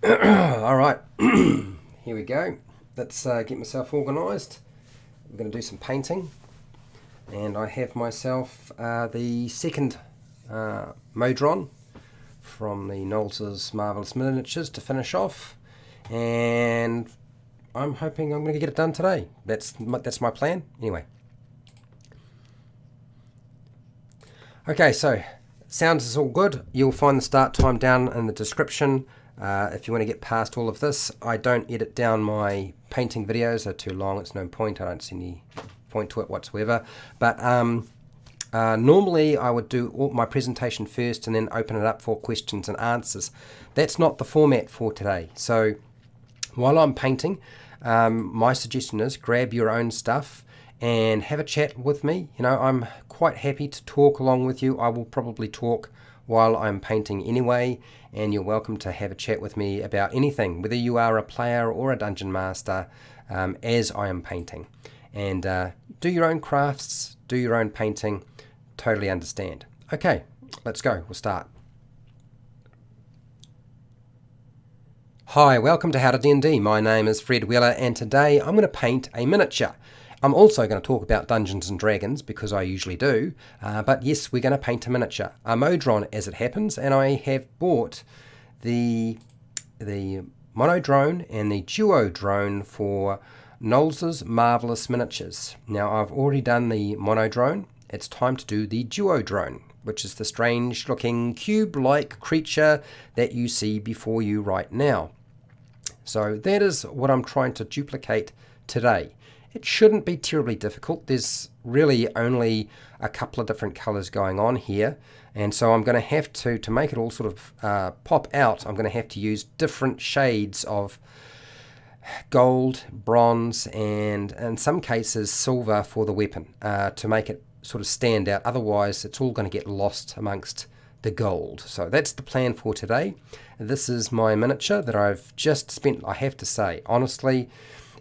All right, here we go. Let's get myself organised. We're going to do some painting, and I have myself the second Modron from the Nolzur's Marvellous Miniatures to finish off, and I'm hoping I'm going to get it done today. That's my plan. Anyway. Okay, so sounds is all good. You'll find the start time down in the description. If you want to get past all of this, I don't edit down my painting videos. They're too long. It's no point. I don't see any point to it whatsoever. But normally I would do all my presentation first and then open it up for questions and answers. That's not the format for today. So while I'm painting, my suggestion is grab your own stuff and have a chat with me. You know, I'm quite happy to talk along with you. I will probably talk while I'm painting anyway, and you're welcome to have a chat with me about anything, whether you are a player or a dungeon master, as I am painting. And do your own crafts, do your own painting, totally understand. Okay, let's go, we'll start. Hi, welcome to HowtoDandD. My name is Fred Wheeler, and today I'm going to paint a miniature. I'm also going to talk about Dungeons and Dragons because I usually do, but yes, we're going to paint a miniature, a Modron as it happens, and I have bought the Monodrone and the Duodrone for Nolzur's Marvellous Miniatures. Now I've already done the Monodrone, it's time to do the Duodrone, which is the strange looking cube-like creature that you see before you right now. So that is what I'm trying to duplicate today. It shouldn't be terribly difficult. There's really only a couple of different colors going on here, and so I'm going to have to make it all sort of pop out, I'm going to have to use different shades of gold, bronze, and in some cases silver for the weapon to make it sort of stand out. Otherwise it's all going to get lost amongst the gold. So that's the plan for today. This is my miniature that I've just spent, I have to say, honestly,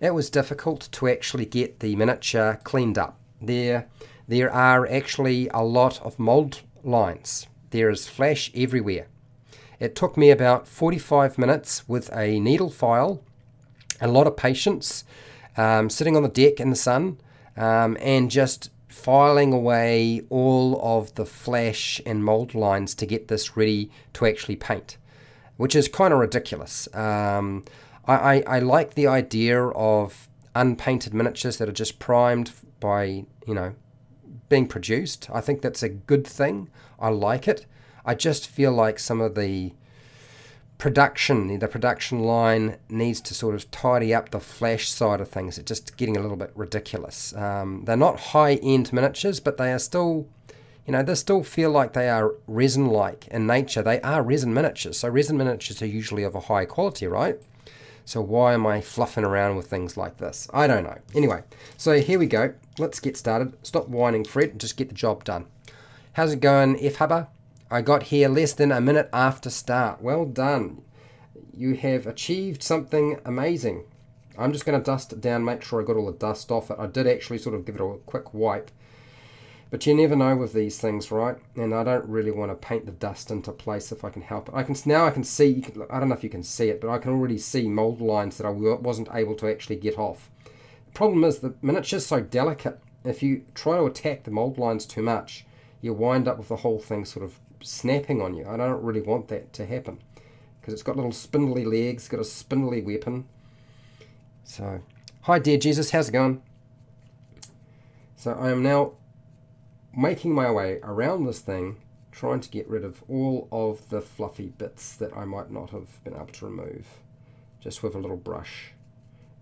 it was difficult to actually get the miniature cleaned up. There are actually a lot of mold lines. There is flash everywhere. It took me about 45 minutes with a needle file, a lot of patience, sitting on the deck in the sun, and just filing away all of the flash and mold lines to get this ready to actually paint, which is kind of ridiculous. I like the idea of unpainted miniatures that are just primed by, being produced. I think that's a good thing. I like it. I just feel like some of the production line needs to sort of tidy up the flash side of things. It's just getting a little bit ridiculous. They're not high-end miniatures, but they are still, they still feel like they are resin-like in nature. They are resin miniatures, so resin miniatures are usually of a high quality, right? So why am I fluffing around with things like this? I don't know. Anyway, so here we go. Let's get started. Stop whining, Fred, and just get the job done. How's it going, F-Hubba? I got here less than a minute after start. Well done. You have achieved something amazing. I'm just going to dust it down, make sure I got all the dust off it. I did actually sort of give it a quick wipe. But you never know with these things, right? And I don't really want to paint the dust into place if I can help it. Now I can see, I don't know if you can see it, but I can already see mold lines that I wasn't able to actually get off. The problem is the miniature's so delicate. If you try to attack the mold lines too much, you wind up with the whole thing sort of snapping on you. I don't really want that to happen because it's got little spindly legs, it's got a spindly weapon. So, hi dear Jesus, how's it going? So I am now making my way around this thing, trying to get rid of all of the fluffy bits that I might not have been able to remove, just with a little brush.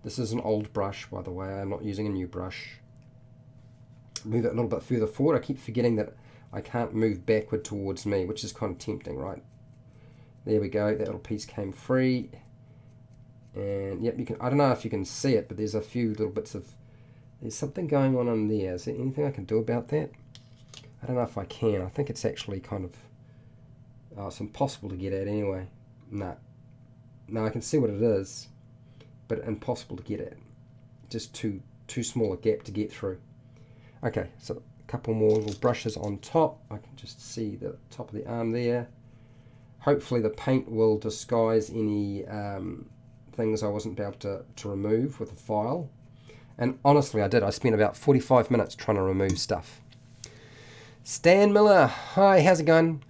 This is an old brush, by the way. I'm not using a new brush. Move it a little bit further forward. I keep forgetting that I can't move backward towards me, which is kind of tempting, right? There we go. That little piece came free. And yep, you can. I don't know if you can see it, but there's a few little bits of. There's something going on in there. Is there anything I can do about that? I don't know if I can. I think it's actually kind of. It's impossible to get at anyway. No, I can see what it is, but impossible to get at. Just too small a gap to get through. Okay, so a couple more little brushes on top. I can just see the top of the arm there. Hopefully the paint will disguise any things I wasn't able to remove with a file. And honestly, I did. I spent about 45 minutes trying to remove stuff. Stan Miller, hi, how's it going?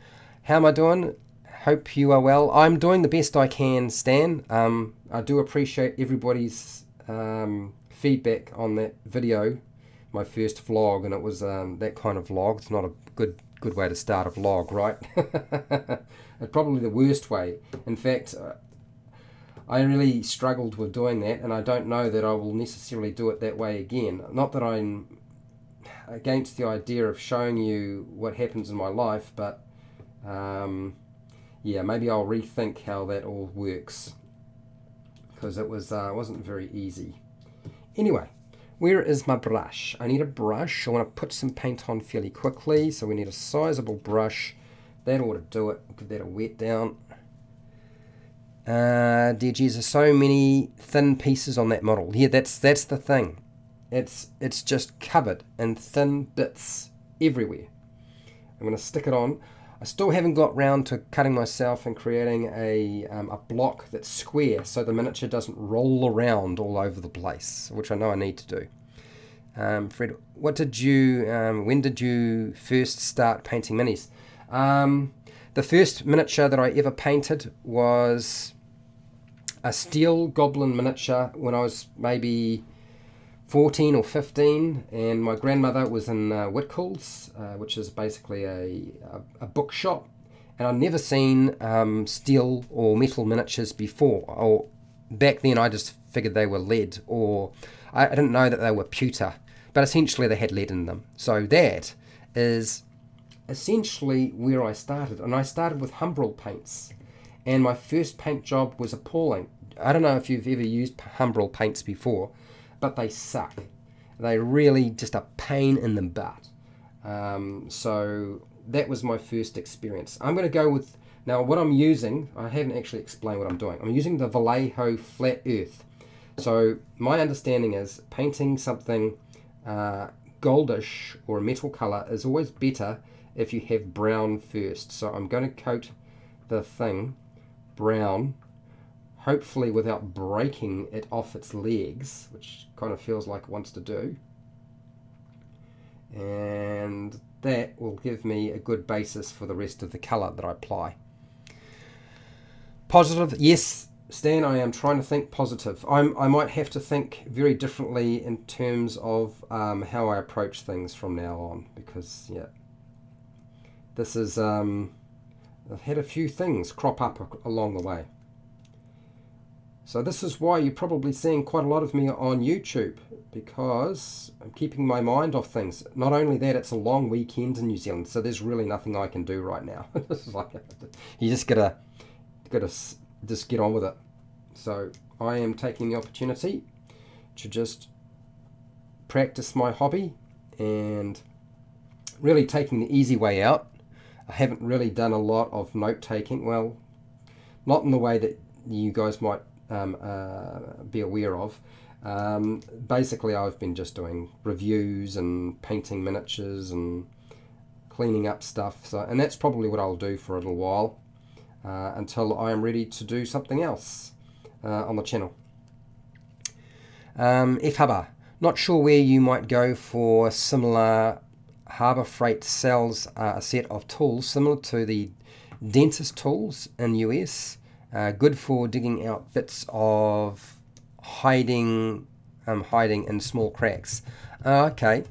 How am I doing? Hope you are well. I'm doing the best I can, Stan. I do appreciate everybody's feedback on that video, my first vlog, and it was that kind of vlog. It's not a good way to start a vlog, right? It's probably the worst way. In fact, I really struggled with doing that, and I don't know that I will necessarily do it that way again. Not that I'm against the idea of showing you what happens in my life, but yeah, maybe I'll rethink how that all works, because it wasn't very easy. Anyway, where is my brush? I need a brush. I want to put some paint on fairly quickly, so we need a sizable brush. That ought to do it. Give that a wet down. Dear Jesus, there's so many thin pieces on that model. Yeah, that's the thing. It's just covered in thin bits everywhere. I'm going to stick it on. I still haven't got round to cutting myself and creating a block that's square, so the miniature doesn't roll around all over the place, which I know I need to do. Fred, when did you first start painting minis? The first miniature that I ever painted was a steel goblin miniature when I was maybe 14 or 15, and my grandmother was in Whitcoulls, which is basically a bookshop, and I'd never seen steel or metal miniatures before. Or back then I just figured they were lead, or I didn't know that they were pewter, but essentially they had lead in them. So that is essentially where I started, and I started with Humbrol paints, and my first paint job was appalling. I don't know if you've ever used Humbrol paints before, but they suck. They really just a pain in the butt. So that was my first experience. I'm going to go with, now what I'm using, I haven't actually explained what I'm doing. I'm using the Vallejo flat earth. So my understanding is painting something goldish or a metal color is always better if you have brown first. So I'm going to coat the thing brown, hopefully without breaking it off its legs, which kind of feels like it wants to do. And that will give me a good basis for the rest of the colour that I apply. Positive, yes, Stan, I am trying to think positive. I might have to think very differently in terms of how I approach things from now on, because, yeah, this is, I've had a few things crop up along the way. So this is why you're probably seeing quite a lot of me on YouTube, because I'm keeping my mind off things. Not only that, it's a long weekend in New Zealand, so there's really nothing I can do right now. This is like, you just gotta just get on with it. So I am taking the opportunity to just practice my hobby and really taking the easy way out. I haven't really done a lot of note taking. Well, not in the way that you guys might be aware of. Basically, I've been just doing reviews and painting miniatures and cleaning up stuff. So, and that's probably what I'll do for a little while until I am ready to do something else on the channel. F Hubba, not sure where you might go for similar. Harbor Freight sells a set of tools similar to the dentist tools in US. Good for digging out bits of hiding in small cracks. Okay.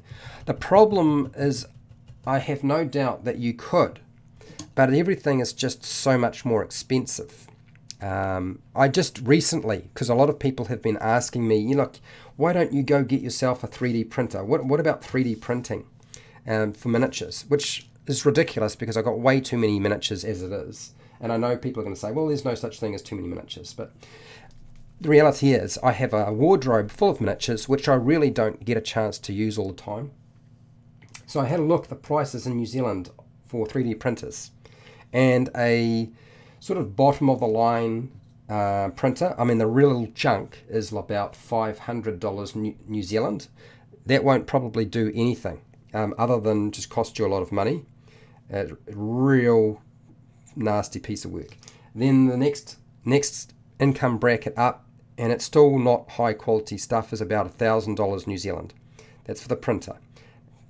The problem is, I have no doubt that you could, but everything is just so much more expensive. I just recently, because a lot of people have been asking me, look, why don't you go get yourself a 3D printer? What about 3D printing for miniatures? Which is ridiculous, because I've got way too many miniatures as it is. And I know people are going to say, well, there's no such thing as too many miniatures. But the reality is I have a wardrobe full of miniatures, which I really don't get a chance to use all the time. So I had a look at the prices in New Zealand for 3D printers. And a sort of bottom of the line printer, I mean the real junk, is about $500 New Zealand. That won't probably do anything other than just cost you a lot of money. Real nasty piece of work. Then the next income bracket up, and it's still not high quality stuff, is about $1,000 New Zealand. That's for the printer.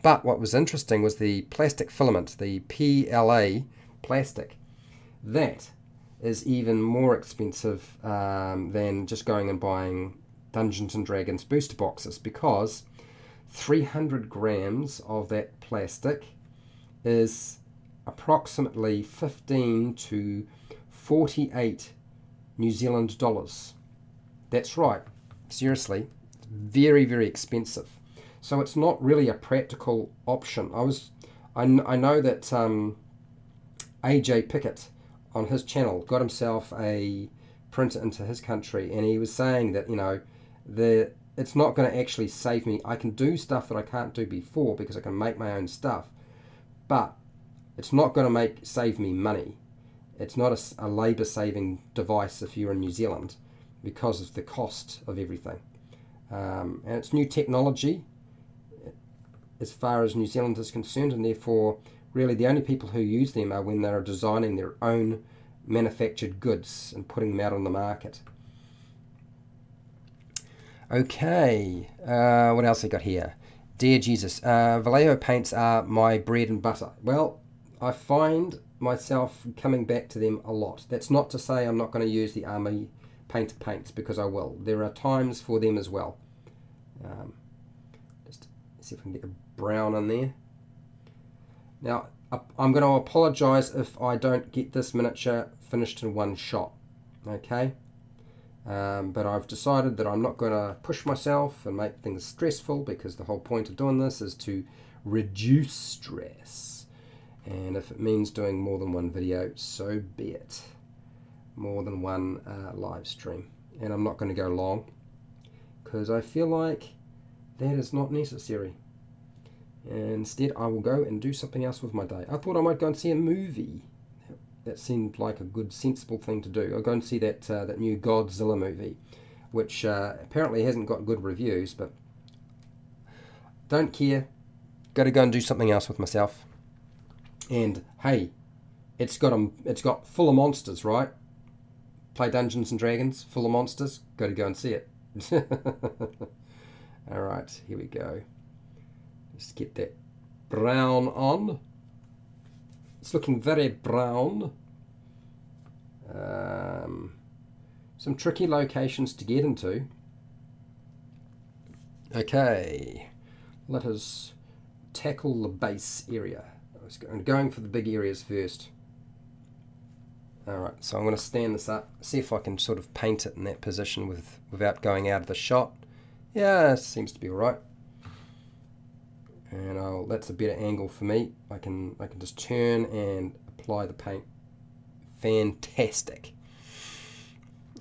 But what was interesting was the plastic filament, the PLA plastic. That is even more expensive than just going and buying Dungeons and Dragons booster boxes, because 300 grams of that plastic is approximately 15 to 48 New Zealand dollars. That's right, seriously, it's very, very expensive. So it's not really a practical option. I know that AJ Pickett on his channel got himself a printer into his country, and he was saying that, you know, it's not going to actually save me. I can do stuff that I can't do before because I can make my own stuff, but it's not going to save me money. It's not a labour saving device if you're in New Zealand, because of the cost of everything. And it's new technology as far as New Zealand is concerned, and therefore really the only people who use them are when they're designing their own manufactured goods and putting them out on the market. Okay, what else I got here? Dear Jesus, Vallejo Paints are my bread and butter. Well, I find myself coming back to them a lot. That's not to say I'm not going to use the Army Painter paints, because I will. There are times for them as well. Just see if I can get the brown in there. Now, I'm going to apologise if I don't get this miniature finished in one shot, okay? But I've decided that I'm not going to push myself and make things stressful, because the whole point of doing this is to reduce stress. And if it means doing more than one video, so be it. More than one live stream. And I'm not going to go long, because I feel like that is not necessary. Instead, I will go and do something else with my day. I thought I might go and see a movie. That seemed like a good, sensible thing to do. I'll go and see that new Godzilla movie, which apparently hasn't got good reviews, but don't care. Got to go and do something else with myself. And hey, it's got full of monsters, right? Play Dungeons and Dragons, full of monsters. Got to go and see it. All right, here we go. Let's get that brown on. It's looking very brown. Some tricky locations to get into. Okay, let us tackle the base area. I'm going for the big areas first. Alright, so I'm going to stand this up, see if I can sort of paint it in that position without going out of the shot. Yeah, seems to be alright. And that's a better angle for me. I can just turn and apply the paint. Fantastic.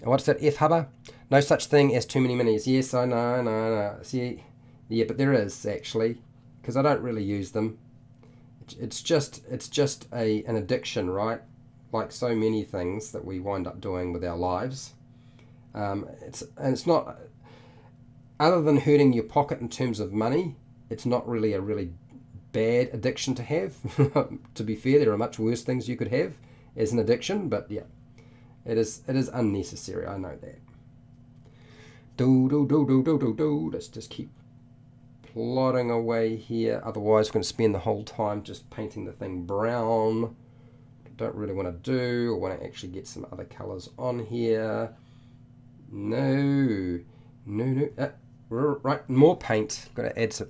What's that, F-hubber? No such thing as too many minis. Yes, I know, no. See, yeah, but there is, actually, because I don't really use them. It's just an addiction, right? Like so many things that we wind up doing with our lives. It's not, other than hurting your pocket in terms of money, it's not really a really bad addiction to have. To be fair, there are much worse things you could have as an addiction, but yeah, it is unnecessary. I know that. Let's just keep plodding away here. Otherwise, we're going to spend the whole time just painting the thing brown. Don't really want to do. I want to actually get some other colors on here. No. Right, more paint. Got to add some.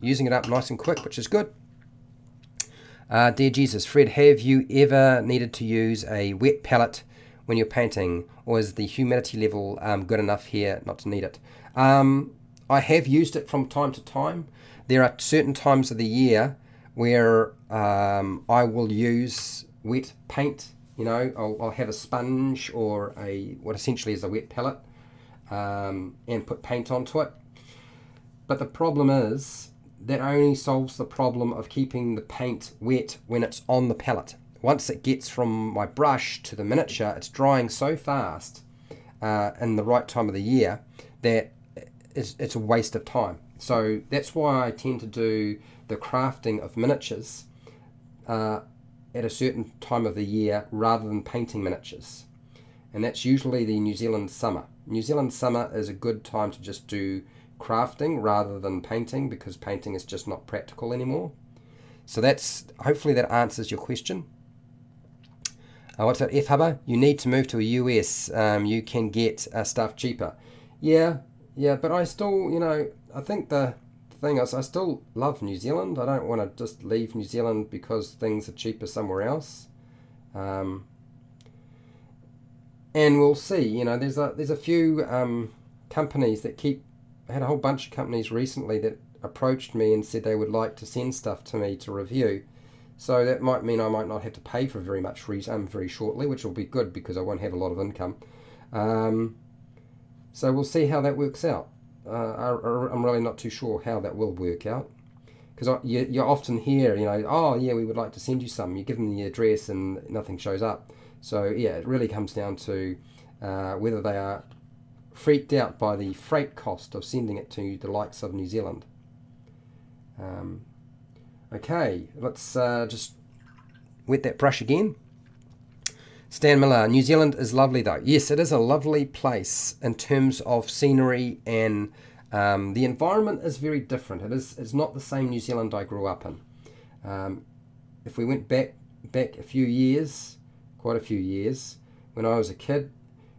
Using it up nice and quick, which is good. Dear Jesus, Fred, have you ever needed to use a wet palette when you're painting, or is the humidity level good enough here not to need it? I have used it from time to time. There are certain times of the year where I will use wet paint. You know, I'll have a sponge or what essentially is a wet palette, and put paint onto it. But the problem is that only solves the problem of keeping the paint wet when it's on the palette. Once it gets from my brush to the miniature, it's drying so fast in the right time of the year that it's a waste of time. So that's why I tend to do the crafting of miniatures at a certain time of the year rather than painting miniatures. And that's usually the New Zealand summer. New Zealand summer is a good time to just do crafting rather than painting, because painting is just not practical anymore. So that's, hopefully that answers your question. What's that, F Hubba? You need to move to a US. You can get stuff cheaper. Yeah, but I still, I think the thing is, I still love New Zealand. I don't want to just leave New Zealand because things are cheaper somewhere else. And we'll see. There's a few companies that I had a whole bunch of companies recently that approached me and said they would like to send stuff to me to review. So that might mean I might not have to pay for very much very shortly, which will be good because I won't have a lot of income. So we'll see how that works out. I'm really not too sure how that will work out, because you often hear, oh yeah, we would like to send you some. You give them the address and nothing shows up. So yeah, it really comes down to whether they are freaked out by the freight cost of sending it to the likes of New Zealand. Okay, let's just wet that brush again. Stan Miller, New Zealand is lovely though. Yes, it is a lovely place in terms of scenery, and the environment is very different. It's not the same New Zealand I grew up in. If we went back a few years, quite a few years, when I was a kid,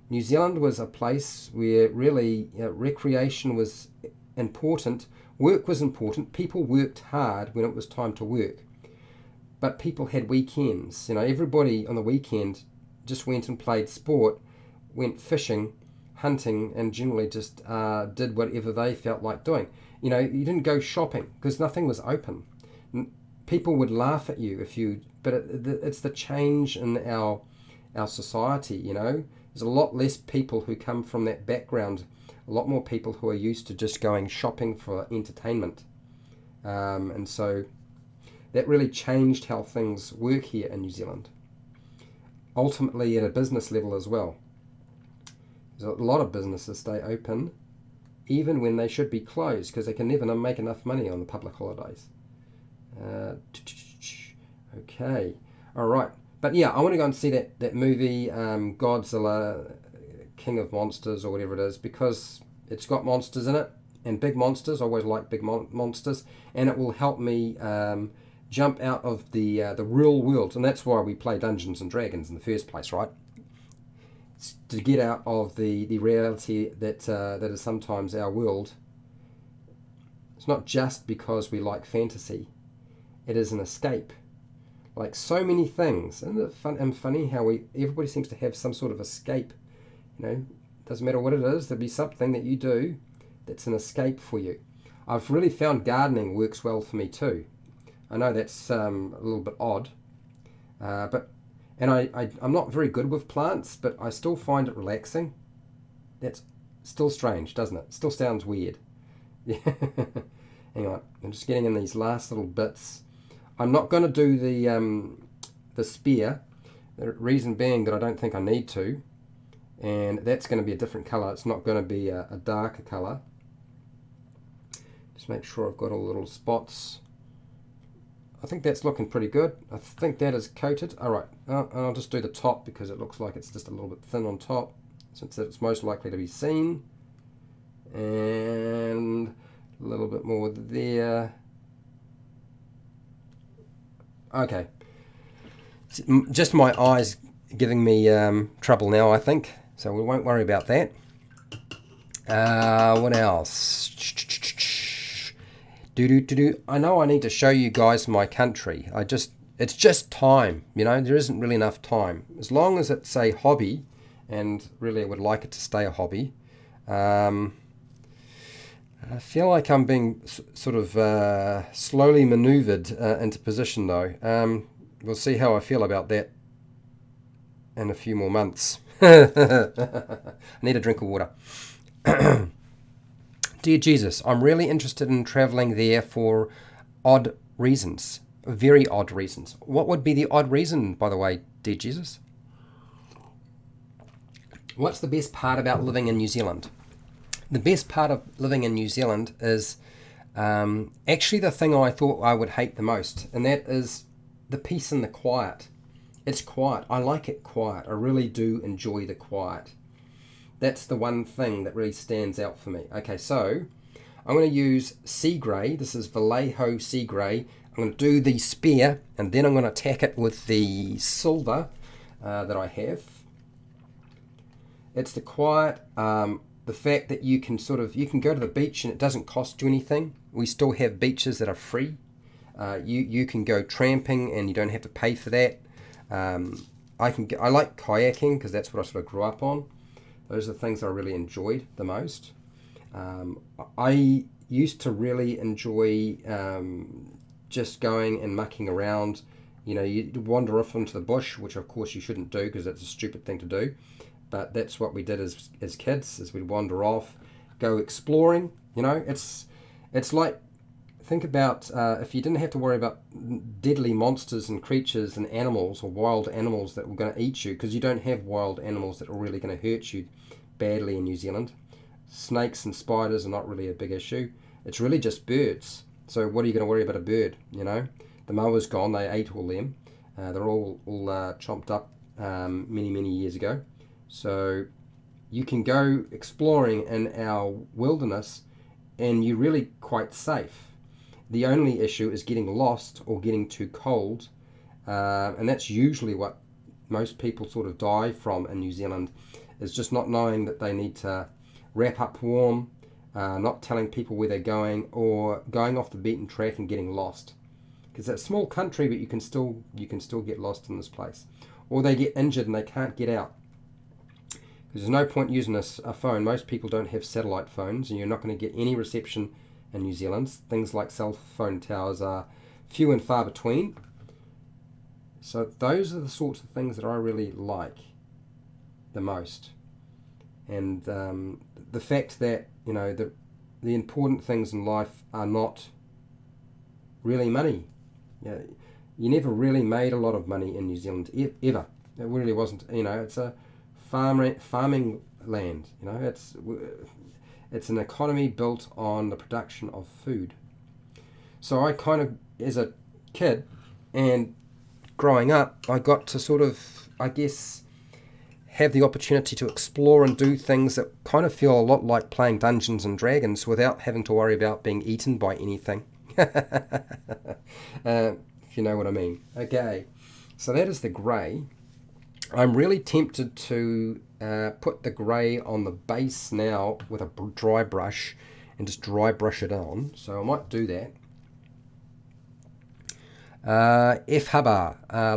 New Zealand was a place where really recreation was important, work was important, people worked hard when it was time to work, but people had weekends. Everybody on the weekend just went and played sport, went fishing, hunting, and generally just did whatever they felt like doing. You didn't go shopping because nothing was open. People would laugh at you but it's the change in our society. There's a lot less people who come from that background, a lot more people who are used to just going shopping for entertainment. And so that really changed how things work here in New Zealand. Ultimately at a business level as well. There's a lot of businesses stay open even when they should be closed because they can never make enough money on the public holidays. Okay, all right. But yeah, I want to go and see that movie, Godzilla, King of Monsters, or whatever it is, because it's got monsters in it, and big monsters. I always like big monsters, and it will help me jump out of the real world, and that's why we play Dungeons and Dragons in the first place, right? It's to get out of the reality that is sometimes our world. It's not just because we like fantasy; it is an escape. Like so many things, isn't it funny how everybody seems to have some sort of escape. Doesn't matter what it is, there'll be something that you do that's an escape for you. I've really found gardening works well for me too. I know that's a little bit odd, but I'm not very good with plants, but I still find it relaxing. That's still strange, doesn't it? Still sounds weird. Yeah. Hang on, I'm just getting in these last little bits. I'm not going to do the spear, the reason being that I don't think I need to, and that's going to be a different colour. It's not going to be a darker colour. Just make sure I've got all the little spots. I think that's looking pretty good. I think that is coated. Alright, and I'll just do the top because it looks like it's just a little bit thin on top, since it's most likely to be seen. And a little bit more there. Okay, just my eyes giving me trouble now, I think, so we won't worry about that. What else? I know I need to show you guys my country. It's just time, there isn't really enough time. As long as it's a hobby, and really I would like it to stay a hobby, I feel like I'm being sort of slowly maneuvered into position though. We'll see how I feel about that in a few more months. I need a drink of water. Dear Jesus, I'm really interested in travelling there for odd reasons. Very odd reasons. What would be the odd reason, by the way, dear Jesus? What's the best part about living in New Zealand? The best part of living in New Zealand is actually the thing I thought I would hate the most, and that is the peace and the quiet. It's quiet. I like it quiet. I really do enjoy the quiet. That's the one thing that really stands out for me. Okay, so I'm going to use sea grey. This is Vallejo sea grey. I'm going to do the spear, and then I'm going to attack it with the silver that I have. It's the quiet, the fact that you can go to the beach and it doesn't cost you anything. We still have beaches that are free. You can go tramping and you don't have to pay for that. I like kayaking because that's what I sort of grew up on. Those are the things I really enjoyed the most. I used to really enjoy just going and mucking around. You know, you wander off into the bush, which of course you shouldn't do because that's a stupid thing to do. But that's what we did as kids, is we'd wander off, go exploring. You know, it's like, think about if you didn't have to worry about deadly monsters and creatures and animals or wild animals that were going to eat you, because you don't have wild animals that are really going to hurt you badly in New Zealand. Snakes and spiders are not really a big issue. It's really just birds. So what are you going to worry about a bird? You know, the moa's gone. They ate all them. They're all chomped up many years ago. So you can go exploring in our wilderness and you're really quite safe. The only issue is getting lost or getting too cold, and that's usually what most people sort of die from in New Zealand, is just not knowing that they need to wrap up warm, not telling people where they're going, or going off the beaten track and getting lost. Because it's a small country, but you can still get lost in this place, or they get injured and they can't get out. There's no point using a phone. Most people don't have satellite phones, and you're not going to get any reception in New Zealand. Things like cell phone towers are few and far between. So those are the sorts of things that I really like the most. And the fact that, you know, the important things in life are not really money. You never really made a lot of money in New Zealand, ever. It really wasn't. You know, it's a farming land. You know, it's an economy built on the production of food. So I kind of, as a kid and growing up, I got to sort of, I guess, have the opportunity to explore and do things that kind of feel a lot like playing Dungeons and Dragons without having to worry about being eaten by anything. If you know what I mean. Okay, so that is the grey. I'm really tempted to put the grey on the base now with a dry brush and just dry brush it on. So I might do that.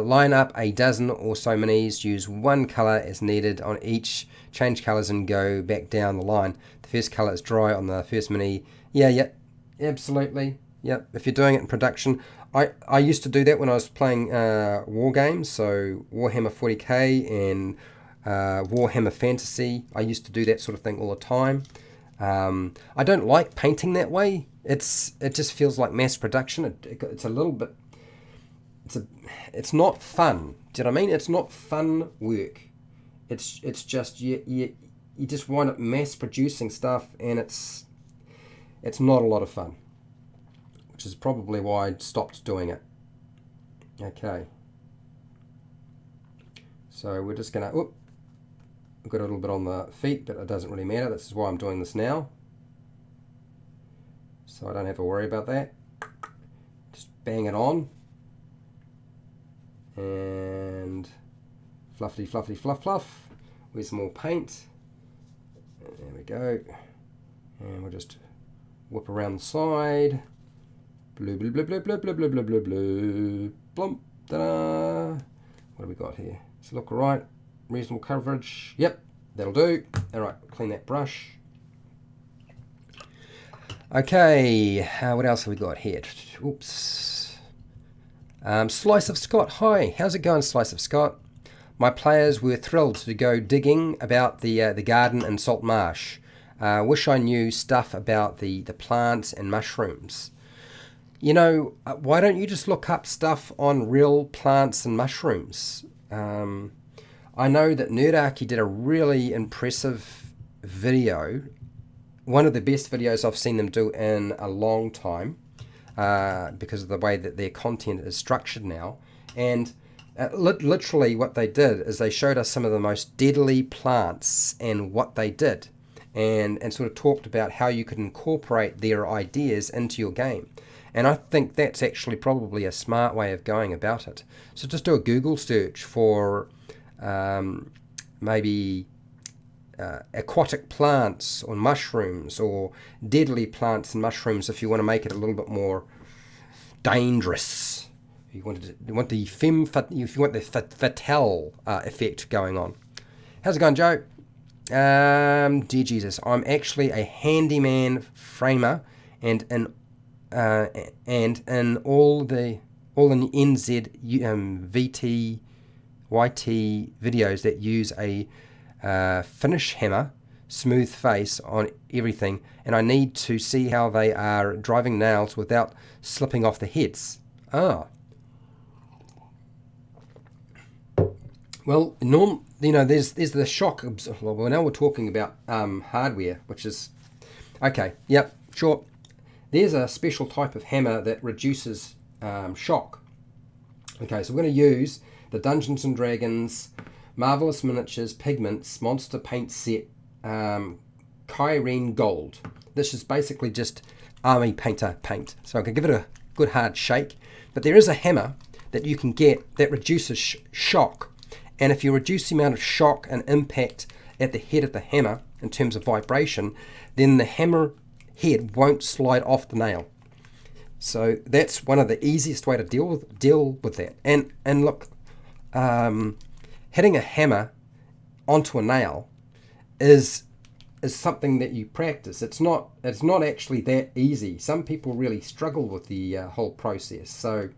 Line up a dozen or so minis. Use one colour as needed on each. Change colours and go back down the line. The first colour is dry on the first mini. Yeah, absolutely. Yep. If you're doing it in production, I used to do that when I was playing war games, so Warhammer 40k and Warhammer Fantasy. I used to do that sort of thing all the time. I don't like painting that way. It just feels like mass production. It's a little bit. It's not fun. Do you know what I mean? It's not fun work. It's just you just wind up mass producing stuff, and it's not a lot of fun, which is probably why I stopped doing it. Okay. So we're just gonna. I've got a little bit on the feet, but it doesn't really matter. This is why I'm doing this now, so I don't have to worry about that. Just bang it on. And fluffy, fluff. Where's some more paint? And there we go. And we'll just whip around the side. Blue, blump, ta-da. What do we got here? Does it look all right? Reasonable coverage. Yep, that'll do. All right, clean that brush. Okay, what else have we got here? Oops. Slice of Scott. Hi, how's it going, Slice of Scott? My players were thrilled to go digging about the garden and salt marsh. Wish I knew stuff about the plants and mushrooms. You know, why don't you just look up stuff on real plants and mushrooms? I know that Nerdarchy did a really impressive video. One of the best videos I've seen them do in a long time. Because of the way that their content is structured now. And Literally what they did is they showed us some of the most deadly plants and what they did, and sort of talked about how you could incorporate their ideas into your game. And I think that's actually probably a smart way of going about it. So just do a Google search for maybe aquatic plants or mushrooms, or deadly plants and mushrooms if you want to make it a little bit more dangerous. You want the fatale effect going on. How's it going, Joe? Dear Jesus, I'm actually a handyman framer, and in all the NZ VT YT videos that use a finish hammer, smooth face on everything, and I need to see how they are driving nails without slipping off the heads. Well, there's the shock. Well, now we're talking about hardware, which is okay. Yep, sure. There's a special type of hammer that reduces shock. Okay, so we're going to use the Dungeons and Dragons Marvelous Miniatures Pigments Monster Paint Set ki-rin Gold. This is basically just army painter paint. So I can give it a good hard shake. But there is a hammer that you can get that reduces shock. And if you reduce the amount of shock and impact at the head of the hammer in terms of vibration, then the hammer head won't slide off the nail. So that's one of the easiest way to deal with that. And look, hitting a hammer onto a nail is something that you practice. It's not actually that easy. Some people really struggle with the whole process. So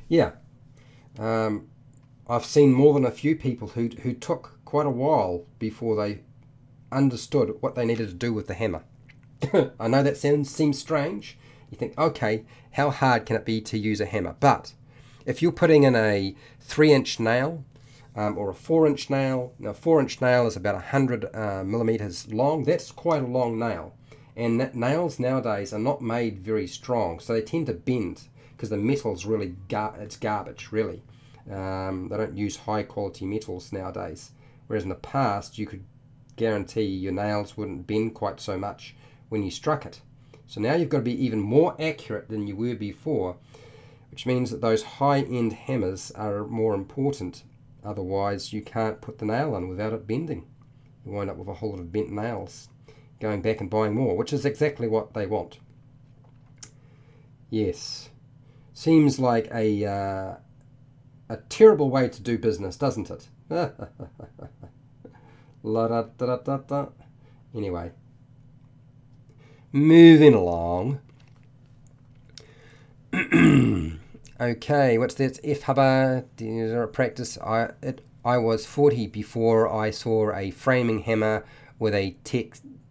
yeah, I've seen more than a few people who took quite a while before they understood what they needed to do with the hammer. I know that seems strange. You think, okay, how hard can it be to use a hammer? But if you're putting in a 3-inch nail or a 4-inch nail, now a 4-inch nail is about 100 millimeters long. That's quite a long nail. And nails nowadays are not made very strong, so they tend to bend because the metal's really it's garbage, really. They don't use high quality metals nowadays. Whereas in the past, you could guarantee your nails wouldn't bend quite so much when you struck it. So now you've got to be even more accurate than you were before, which means that those high-end hammers are more important. Otherwise, you can't put the nail in without it bending. You wind up with a whole lot of bent nails, going back and buying more, which is exactly what they want. Yes. Seems like a terrible way to do business, doesn't it? Anyway. Moving along. Okay, what's that? F-hubber. Practice. I was 40 before I saw a framing hammer with a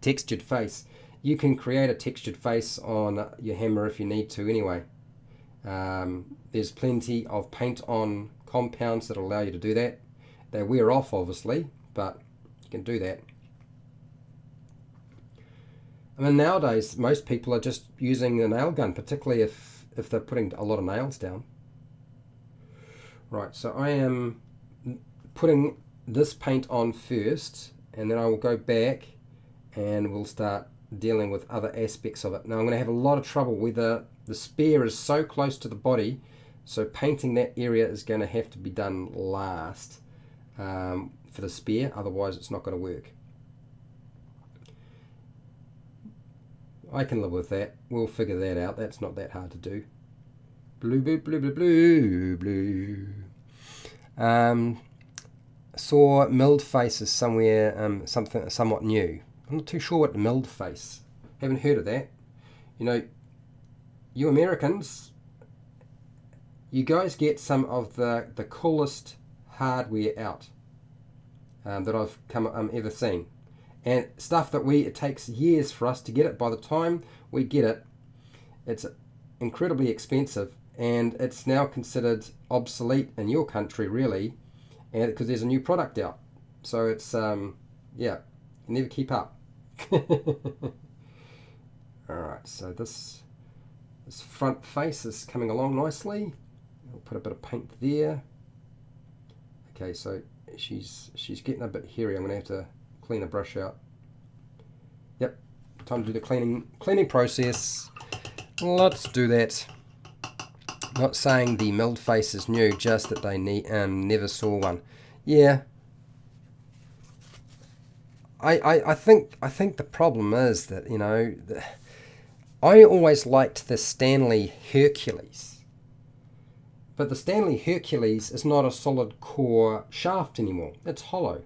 textured face. You can create a textured face on your hammer if you need to anyway. There's plenty of paint-on compounds that allow you to do that. They wear off, obviously, but you can do that. I mean, nowadays, most people are just using a nail gun, particularly if they're putting a lot of nails down. Right, so I am putting this paint on first, and then I will go back and we'll start dealing with other aspects of it. Now, I'm going to have a lot of trouble whether the spear is so close to the body, so painting that area is going to have to be done last for the spear, otherwise it's not going to work. I can live with that. We'll figure that out. That's not that hard to do. Blue, blue, blue, blue, blue, blue. Saw milled faces somewhere, something somewhat new. I'm not too sure what the milled face. Haven't heard of that. You know, you Americans, you guys get some of the coolest hardware out that I've ever seen. And stuff that it takes years for us to get it. By the time we get it, it's incredibly expensive, and it's now considered obsolete in your country, really, and because there's a new product out. So it's yeah, you never keep up. All right, so this front face is coming along nicely. I'll put a bit of paint there. Okay, so she's getting a bit hairy. I'm going to have to clean a brush out. Yep, time to do the cleaning process. Let's do that. Not saying the milled face is new, just that they never saw one. Yeah. I think the problem is that, you know, I always liked the Stanley Hercules, but the Stanley Hercules is not a solid core shaft anymore. It's hollow,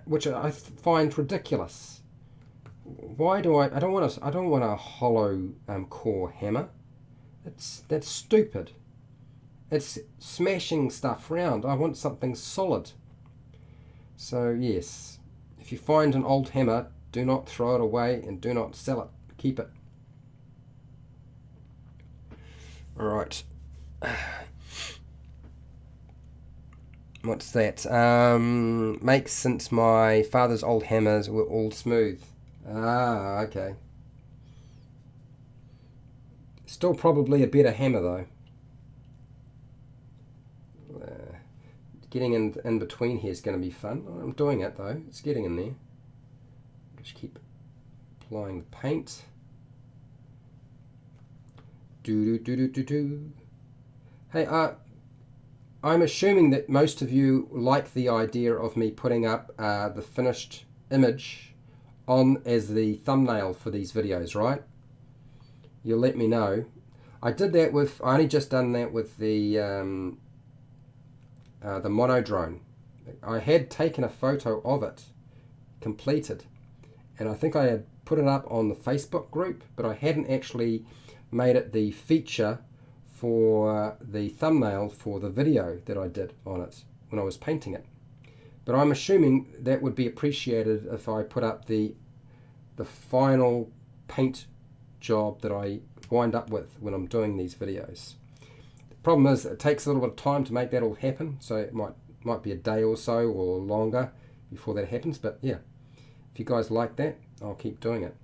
which I find ridiculous. Why do I don't want a hollow core hammer. That's stupid. It's smashing stuff around. I want something solid. So yes, if you find an old hammer, do not throw it away and do not sell it. Keep it. All right. What's that? Makes since my father's old hammers were all smooth. Ah, okay. Still probably a better hammer though. Getting in between here is going to be fun. I'm doing it though. It's getting in there. Just keep applying the paint. Hey, I'm assuming that most of you like the idea of me putting up the finished image on as the thumbnail for these videos, right? You'll let me know. I only just done that with the monodrone. I had taken a photo of it completed, and I think I had put it up on the Facebook group, but I hadn't actually made it the feature for the thumbnail for the video that I did on it when I was painting it. But I'm assuming that would be appreciated if I put up the final paint job that I wind up with when I'm doing these videos. Problem is, it takes a little bit of time to make that all happen, so it might be a day or so or longer before that happens. But yeah, if you guys like that, I'll keep doing it.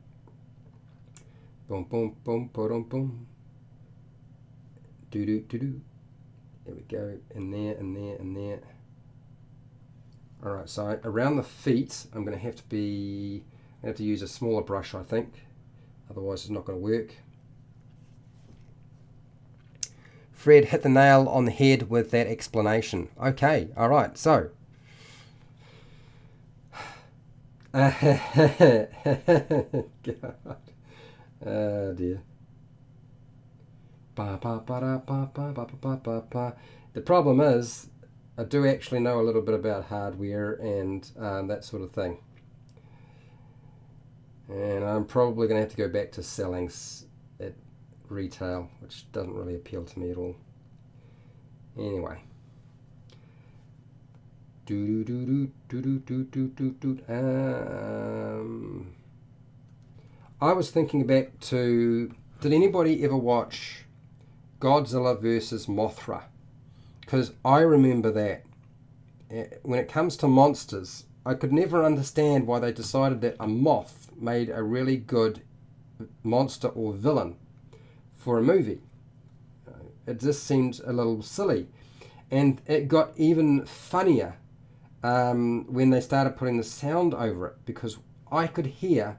Boom, boom, boom, boom, boom. Do do do do. There we go. In there, in there, in there. All right. So around the feet, I'm going to have to use a smaller brush, I think. Otherwise, it's not going to work. Fred hit the nail on the head with that explanation. Okay, all right, so. God. Oh dear. The problem is, I do actually know a little bit about hardware and that sort of thing. And I'm probably going to have to go back to selling at retail, which doesn't really appeal to me at all. Anyway, I was thinking back to, did anybody ever watch Godzilla versus Mothra? Because I remember that. When it comes to monsters, I could never understand why they decided that a moth made a really good monster or villain for a movie. It just seemed a little silly. And it got even funnier when they started putting the sound over it, because I could hear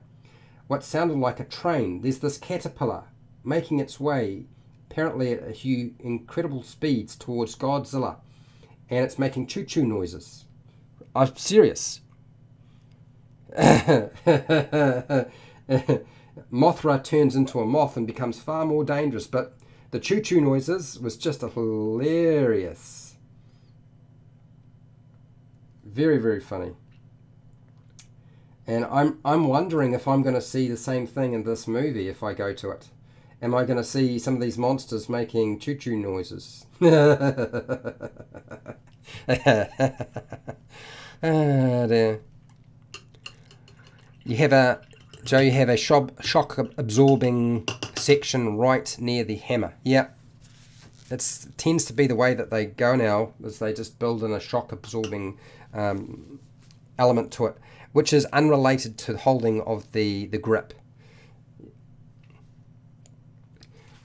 what sounded like a train. There's this caterpillar making its way, apparently at incredible speeds, towards Godzilla, and it's making choo-choo noises. I'm serious. Mothra turns into a moth and becomes far more dangerous, but the choo-choo noises was just hilarious. Very, very funny. And I'm wondering if I'm going to see the same thing in this movie if I go to it. Am I going to see some of these monsters making choo-choo noises? Ah, dear. You have a shock absorbing section right near the hammer. Yeah, it tends to be the way that they go now, is they just build in a shock absorbing element to it, which is unrelated to the holding of the grip.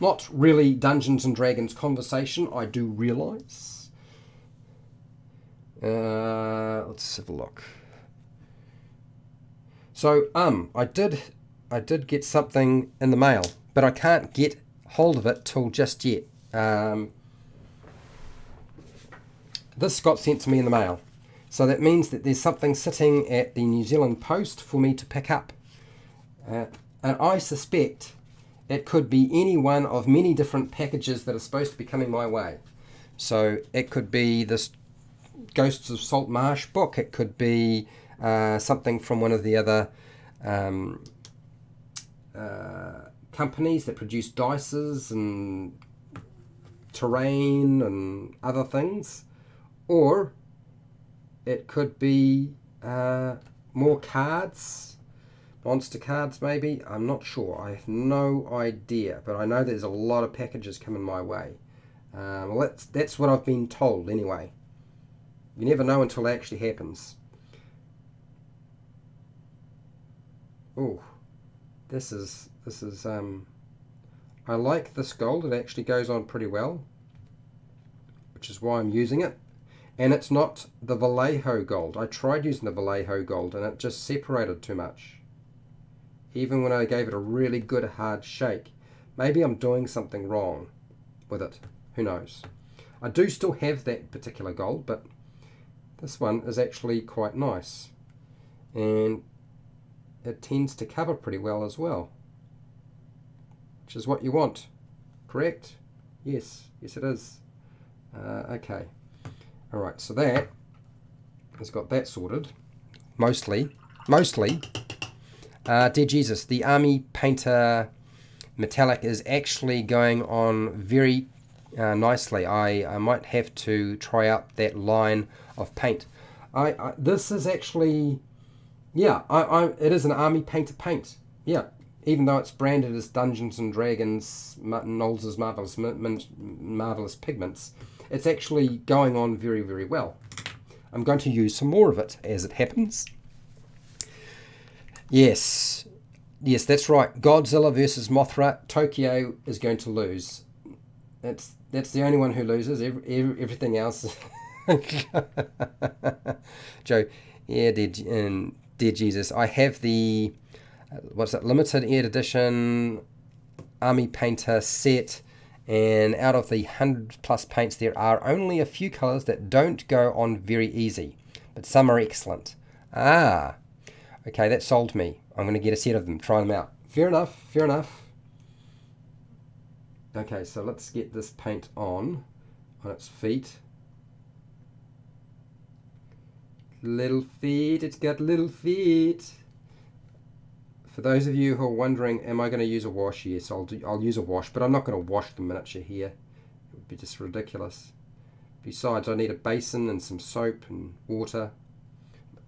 Not really Dungeons and Dragons conversation, I do realise. Let's have a look. So, I did get something in the mail, but I can't get hold of it till just yet. This got sent to me in the mail. So that means that there's something sitting at the New Zealand Post for me to pick up. And I suspect it could be any one of many different packages that are supposed to be coming my way. So it could be this Ghosts of Salt Marsh book. It could be something from one of the other companies that produce dices and terrain and other things. Or it could be more cards. Monster cards, maybe? I'm not sure. I have no idea. But I know there's a lot of packages coming my way. Well, that's what I've been told, anyway. You never know until it actually happens. Oh, this is. I like this gold. It actually goes on pretty well, which is why I'm using it. And it's not the Vallejo gold. I tried using the Vallejo gold, and it just separated too much. Even when I gave it a really good hard shake. Maybe I'm doing something wrong with it. Who knows? I do still have that particular gold, but this one is actually quite nice. And it tends to cover pretty well as well. Which is what you want. Correct? Yes. Yes, it is. Okay. Alright, so that has got that sorted. Mostly. Dear Jesus, the Army Painter Metallic is actually going on very nicely. I might have to try out that line of paint. This is actually, yeah, it is an Army Painter paint. Yeah, even though it's branded as Dungeons and Dragons, Nolzur's Marvelous Pigments, it's actually going on very, very well. I'm going to use some more of it as it happens. Yes, that's right. Godzilla versus Mothra. Tokyo is going to lose. That's the only one who loses. Everything else. Joe, yeah, dear Jesus. I have the limited edition Army Painter set, and out of the 100+ paints, there are only a few colours that don't go on very easy, but some are excellent. Okay, that sold me. I'm going to get a set of them, try them out. Fair enough. Okay, so let's get this paint on its feet. Little feet, it's got little feet. For those of you who are wondering, am I going to use a wash? Yes, I'll use a wash, but I'm not going to wash the miniature here. It would be just ridiculous. Besides, I need a basin and some soap and water.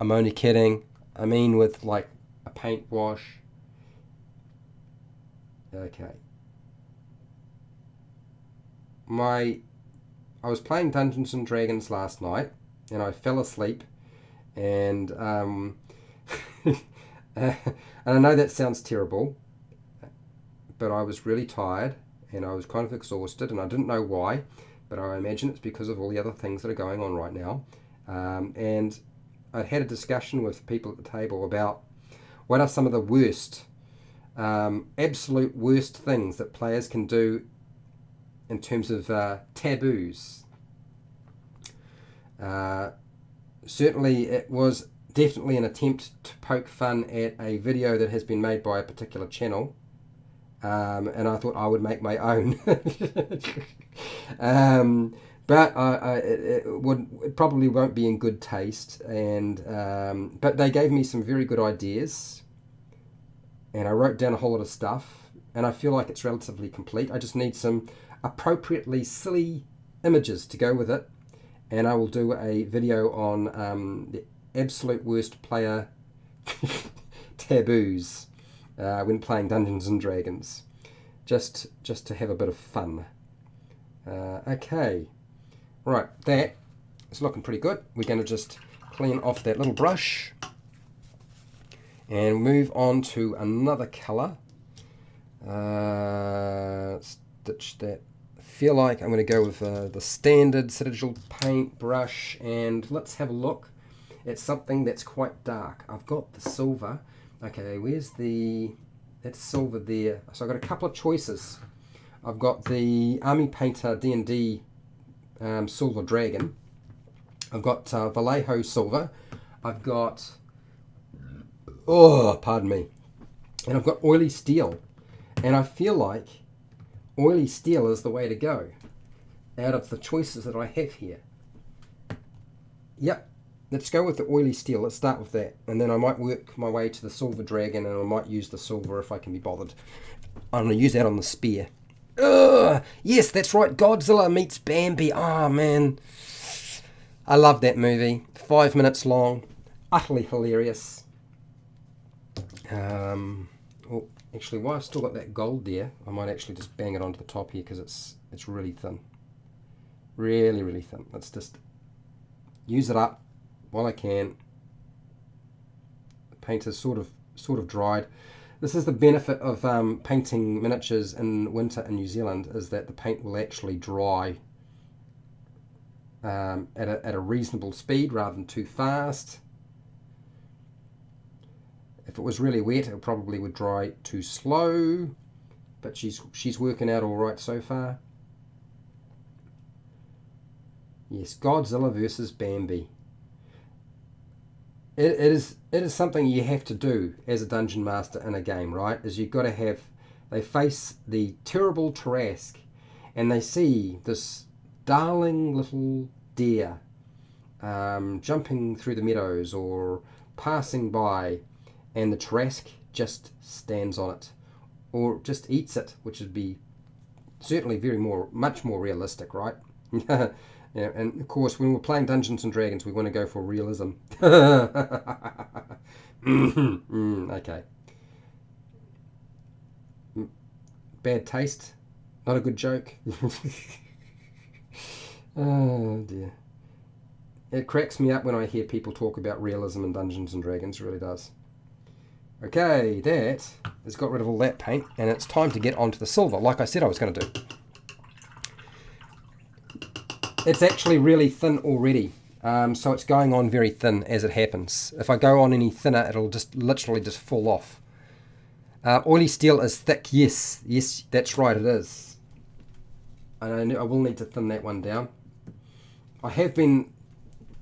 I'm only kidding. I mean with like a paint wash. Okay. I was playing Dungeons and Dragons last night, and I fell asleep, and and I know that sounds terrible, but I was really tired, and I was kind of exhausted, and I didn't know why, but I imagine it's because of all the other things that are going on right now. And I had a discussion with people at the table about what are some of the worst, absolute worst things that players can do in terms of taboos. Certainly it was definitely an attempt to poke fun at a video that has been made by a particular channel, and I thought I would make my own. But it probably won't be in good taste, and but they gave me some very good ideas, and I wrote down a whole lot of stuff, and I feel like it's relatively complete. I just need some appropriately silly images to go with it, and I will do a video on the absolute worst player taboos when playing Dungeons and Dragons, just to have a bit of fun. Okay. Right, that is looking pretty good. We're going to just clean off that little brush and move on to another colour. Let's ditch that. I feel like I'm going to go with the standard Citadel paint brush, and let's have a look at something that's quite dark. I've got the silver. Okay, where's that's silver there. So I've got a couple of choices. I've got the Army Painter D&D Silver Dragon. I've got Vallejo Silver. I've got, oh, pardon me. And I've got Oily Steel. And I feel like Oily Steel is the way to go out of the choices that I have here. Yep, let's go with the Oily Steel. Let's start with that. And then I might work my way to the Silver Dragon, and I might use the silver if I can be bothered. I'm going to use that on the spear. Ugh, yes, that's right. Godzilla meets Bambi. Oh, man. I love that movie. 5 minutes long. Utterly hilarious. Oh, actually, while I've still got that gold there, I might actually just bang it onto the top here because it's really thin. Really, really thin. Let's just use it up while I can. The paint is sort of dried. This is the benefit of painting miniatures in winter in New Zealand, is that the paint will actually dry at a reasonable speed rather than too fast. If it was really wet, it probably would dry too slow, but she's working out all right so far. Yes, Godzilla versus Bambi. It is something you have to do as a dungeon master in a game, right? Is you've got to have, they face the terrible Tarrasque, and they see this darling little deer jumping through the meadows or passing by, and the Tarrasque just stands on it, or just eats it, which would be certainly much more realistic, right? Yeah, and of course, when we're playing Dungeons and Dragons, we want to go for realism. Okay. Bad taste. Not a good joke. Oh dear. It cracks me up when I hear people talk about realism in Dungeons and Dragons. It really does. Okay, that has got rid of all that paint, and it's time to get onto the silver, like I said I was going to do. It's actually really thin already, so it's going on very thin as it happens. If I go on any thinner, it'll just literally just fall off. Oily Steel is thick, yes, that's right, it is. And I will need to thin that one down. I have been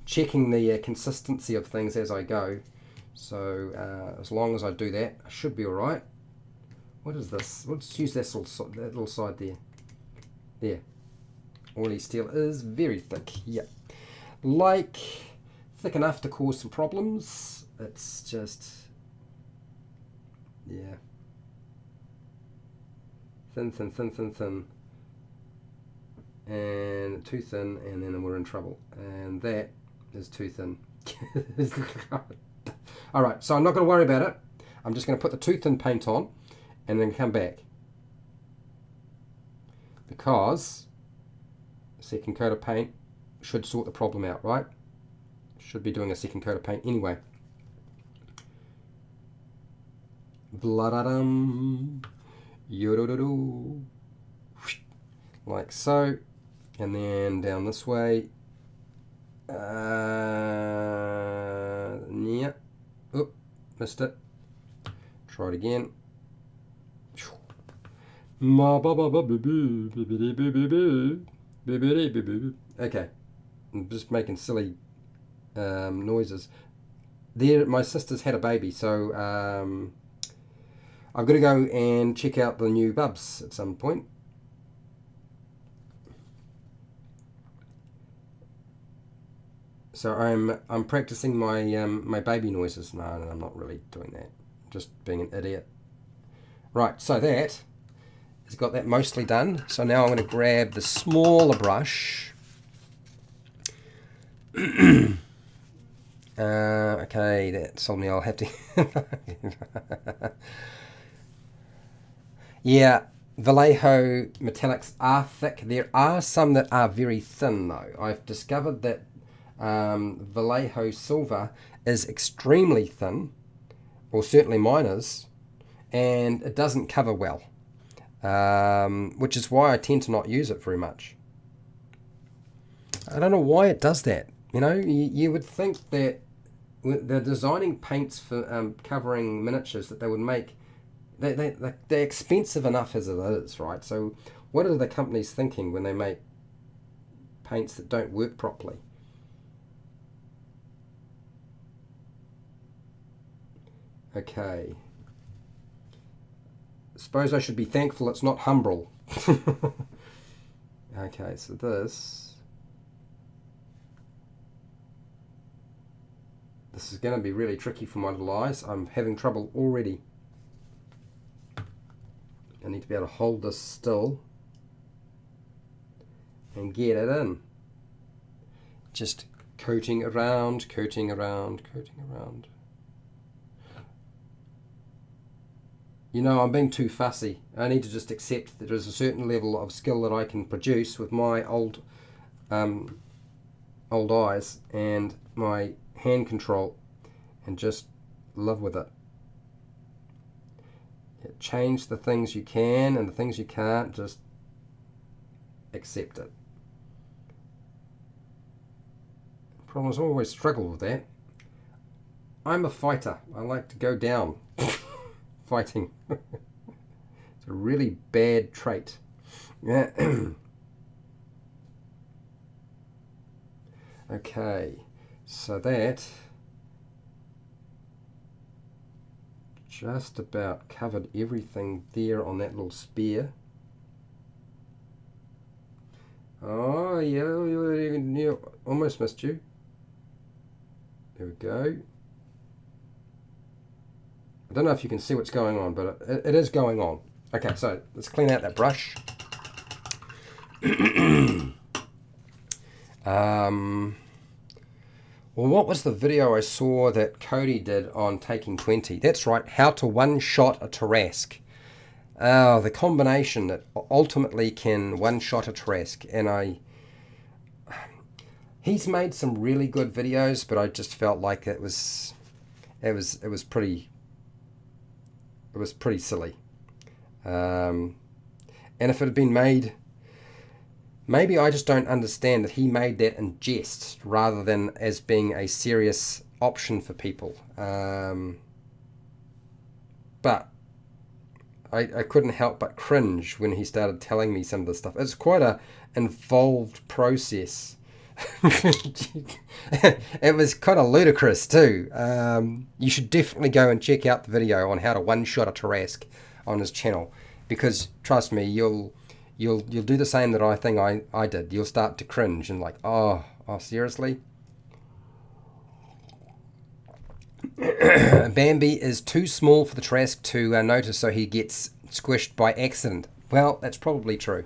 checking the consistency of things as I go, so as long as I do that, I should be alright. What is this? Let's use that little side there. There. Oily Steel is very thick, yeah. Like, thick enough to cause some problems. It's just, yeah. Thin. And too thin, and then we're in trouble. And that is too thin. Alright, so I'm not going to worry about it. I'm just going to put the too thin paint on, and then come back. Because second coat of paint should sort the problem out, right? Should be doing a second coat of paint anyway. Bladadum, yodododo, like so, and then down this way. Yeah, oop, missed it. Try it again. Okay, I'm just making silly noises. There, my sister's had a baby, so I've got to go and check out the new bubs at some point. So I'm practicing my my baby noises. No, I'm not really doing that. Just being an idiot. Right, so that has got that mostly done. So now I'm going to grab the smaller brush. Okay, that's on me. I'll have to. Yeah, Vallejo metallics are thick. There are some that are very thin, though. I've discovered that Vallejo silver is extremely thin, or certainly mine is, and it doesn't cover well. which is why I tend to not use it very much. I don't know why it does that. You know, you would think that they're designing paints for covering miniatures that they would make. They're expensive enough as it is, right? So what are the companies thinking when they make paints that don't work properly? Okay. Suppose I should be thankful it's not Humbrol. Okay, so this is going to be really tricky for my little eyes. I'm having trouble already. I need to be able to hold this still and get it in. Just coating around, coating around, coating around. You know, I'm being too fussy. I need to just accept that there's a certain level of skill that I can produce with my old eyes and my hand control, and just live with it. Change the things you can, and the things you can't, just accept it. The problem is I always struggle with that. I'm a fighter. I like to go down fighting. It's a really bad trait. Okay, so that just about covered everything there on that little spear. Oh yeah, you almost missed you. There we go. I don't know if you can see what's going on, but it is going on. Okay, so let's clean out that brush. Well, what was the video I saw that Cody did on taking 20? That's right, how to one-shot a Tarrasque. Oh, the combination that ultimately can one-shot a Tarrasque. And he's made some really good videos, but I just felt like it was pretty silly. And if it had been made, maybe I just don't understand that he made that in jest rather than as being a serious option for people. But I couldn't help but cringe when he started telling me some of this stuff. It's quite a involved process. It was kind of ludicrous too. You should definitely go and check out the video on how to one-shot a Tarrasque on his channel, because trust me, you'll do the same that I think I did. You'll start to cringe and like, oh seriously? Bambi is too small for the Tarrasque to notice, so he gets squished by accident. Well, that's probably true.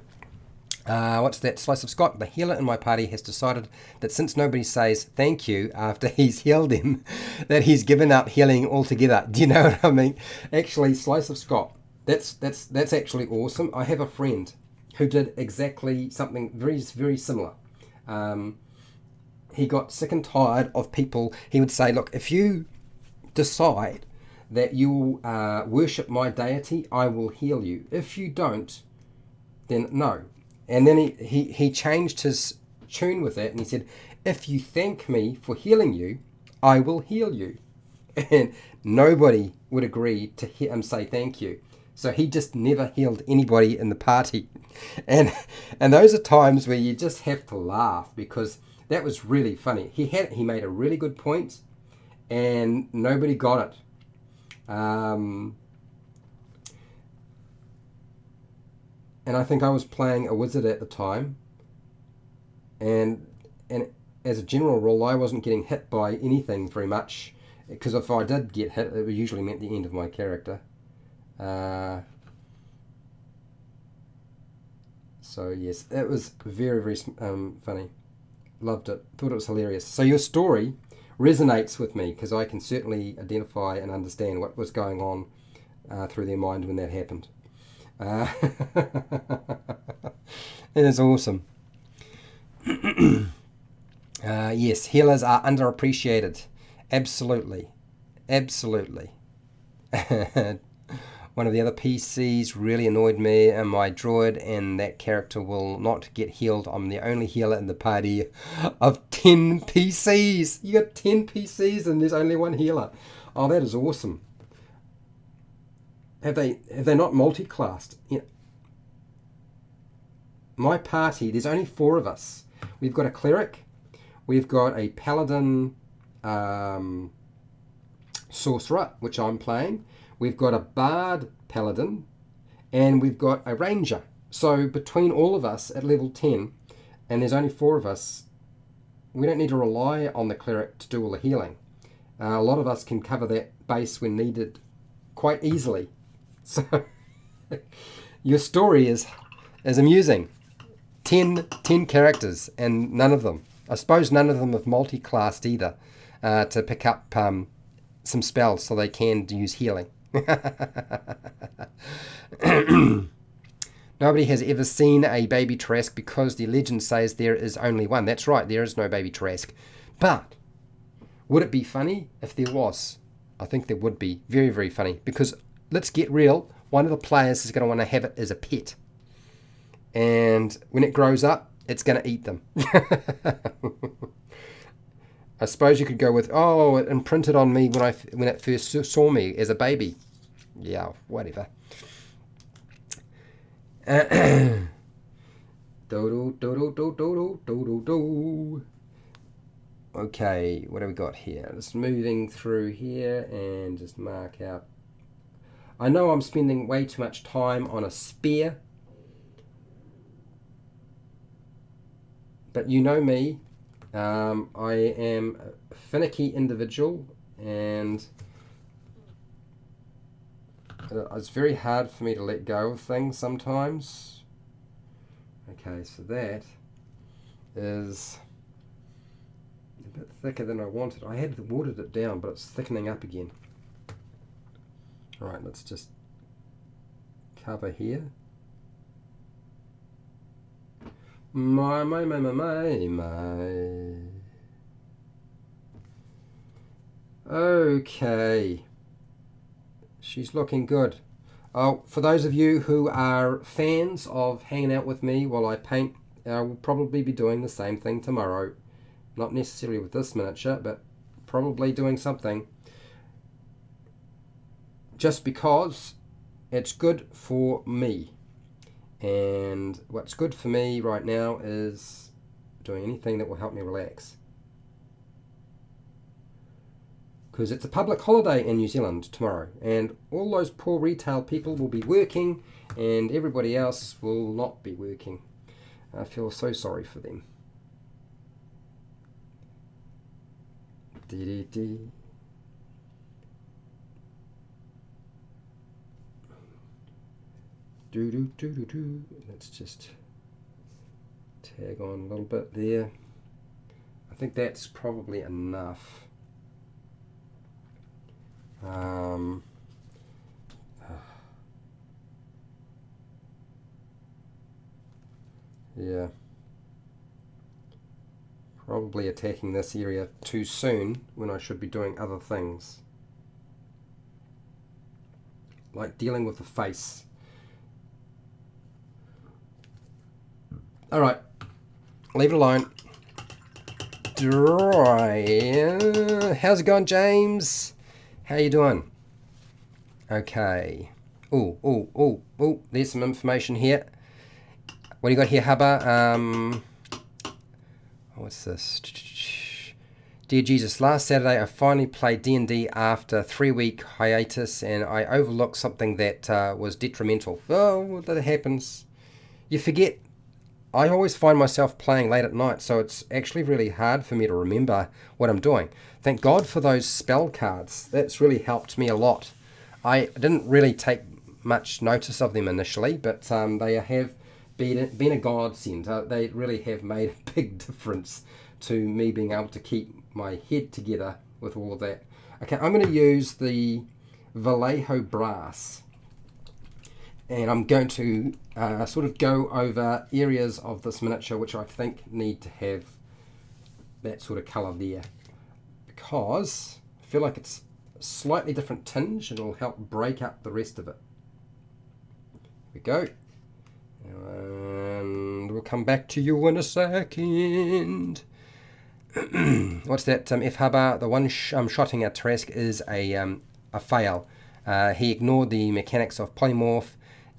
What's that? Slice of Scott. The healer in my party has decided that since nobody says thank you after he's healed him, that he's given up healing altogether. Do you know what I mean? Actually, Slice of Scott. That's actually awesome. I have a friend who did exactly something very, very similar. He got sick and tired of people. He would say, look, if you decide that you will worship my deity, I will heal you. If you don't, then no. And then he changed his tune with that, and he said, if you thank me for healing you, I will heal you. And nobody would agree to hear him say thank you. So he just never healed anybody in the party. And those are times where you just have to laugh, because that was really funny. He made a really good point, and nobody got it. And I think I was playing a wizard at the time, and as a general rule, I wasn't getting hit by anything very much, because if I did get hit, it usually meant the end of my character. So yes, it was very, very funny. Loved it. Thought it was hilarious. So your story resonates with me, because I can certainly identify and understand what was going on through their mind when that happened. It is awesome. Yes, healers are underappreciated. Absolutely. one of the other PCs really annoyed me and my druid, and that character will not get healed. I'm the only healer in the party of 10 PCs. You got 10 PCs and there's only one healer. Oh, that is awesome. Have they not multi-classed? Yeah. My party, there's only 4 of us. We've got a cleric, we've got a paladin sorcerer, which I'm playing, we've got a bard paladin, and we've got a ranger. So between all of us at level 10, and there's only 4 of us, we don't need to rely on the cleric to do all the healing. A lot of us can cover that base when needed quite easily. So your story is amusing. 10 characters, and none of them, I suppose none of them have multi-classed either, to pick up some spells so they can use healing. Nobody has ever seen a baby Trask because the legend says there is only one. That's right, there is no baby Trask. But would it be funny if there was? I think there would be. Very, very funny. Because let's get real, one of the players is going to want to have it as a pet. And when it grows up, it's going to eat them. I suppose you could go with, oh, it imprinted on me when it first saw me as a baby. Yeah, whatever. Do do do do do do do. Okay, what do we got here? Just moving through here and just mark out. I know I'm spending way too much time on a spear, but you know me. I am a finicky individual, and it's very hard for me to let go of things sometimes. Okay, so that is a bit thicker than I wanted. I had watered it down, but it's thickening up again. Alright, let's just cover here. My. Okay. She's looking good. Oh, for those of you who are fans of hanging out with me while I paint, I will probably be doing the same thing tomorrow. Not necessarily with this miniature, but probably doing something. Just because it's good for me. And what's good for me right now is doing anything that will help me relax. Because it's a public holiday in New Zealand tomorrow, and all those poor retail people will be working, and everybody else will not be working. I feel so sorry for them. Dee-dee-dee. Do. Let's just tag on a little bit there. I think that's probably enough. Yeah. Probably attacking this area too soon when I should be doing other things. Like dealing with the face. Alright, leave it alone. Dry. How's it going, James? How you doing? Okay. Oh, there's some information here. What do you got here, Hubba? What's this? Dear Jesus, last Saturday I finally played D&D after a 3-week hiatus, and I overlooked something that was detrimental. Oh, that happens. You forget. I always find myself playing late at night, so it's actually really hard for me to remember what I'm doing. Thank God for those spell cards. That's really helped me a lot. I didn't really take much notice of them initially, but they have been a godsend. They really have made a big difference to me being able to keep my head together with all of that. Okay, I'm going to use the Vallejo brass. And I'm going to sort of go over areas of this miniature which I think need to have that sort of colour there. Because I feel like it's a slightly different tinge and it'll help break up the rest of it. we go. And we'll come back to you in a second. What's that? F-Hubba, the one shotting at Trask is a fail. He ignored the mechanics of polymorph.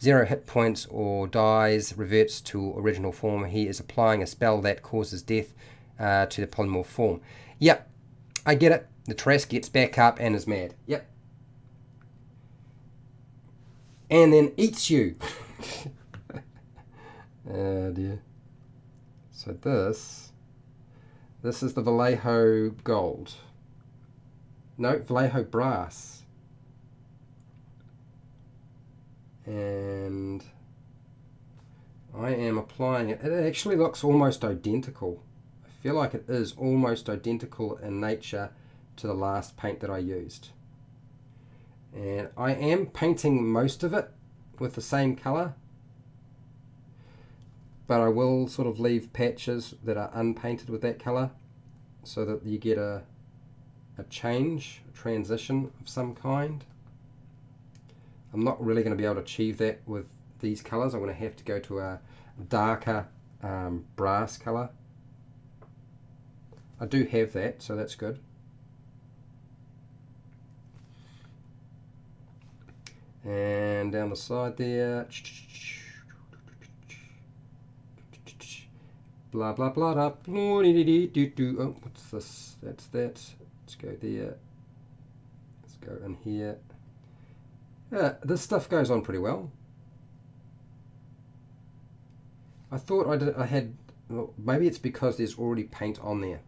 0 hit points or dies, reverts to original form. He is applying a spell that causes death to the polymorph form. Yep, I get it. The Trask gets back up and is mad. Yep. And then eats you. Oh dear. So this is the Vallejo gold. No, Vallejo brass. And I am applying it. It actually looks almost identical. I feel like it is almost identical in nature to the last paint that I used. And I am painting most of it with the same color, but I will sort of leave patches that are unpainted with that color so that you get a change, a transition of some kind. I'm not really going to be able to achieve that with these colors. I'm going to have to go to a darker brass color. I do have that, so that's good. And down the side there, blah blah blah blah. Oh, what's this? That's that. Let's go there. Let's go in here. Yeah, this stuff goes on pretty well. I thought I had, well, maybe it's because there's already paint on there.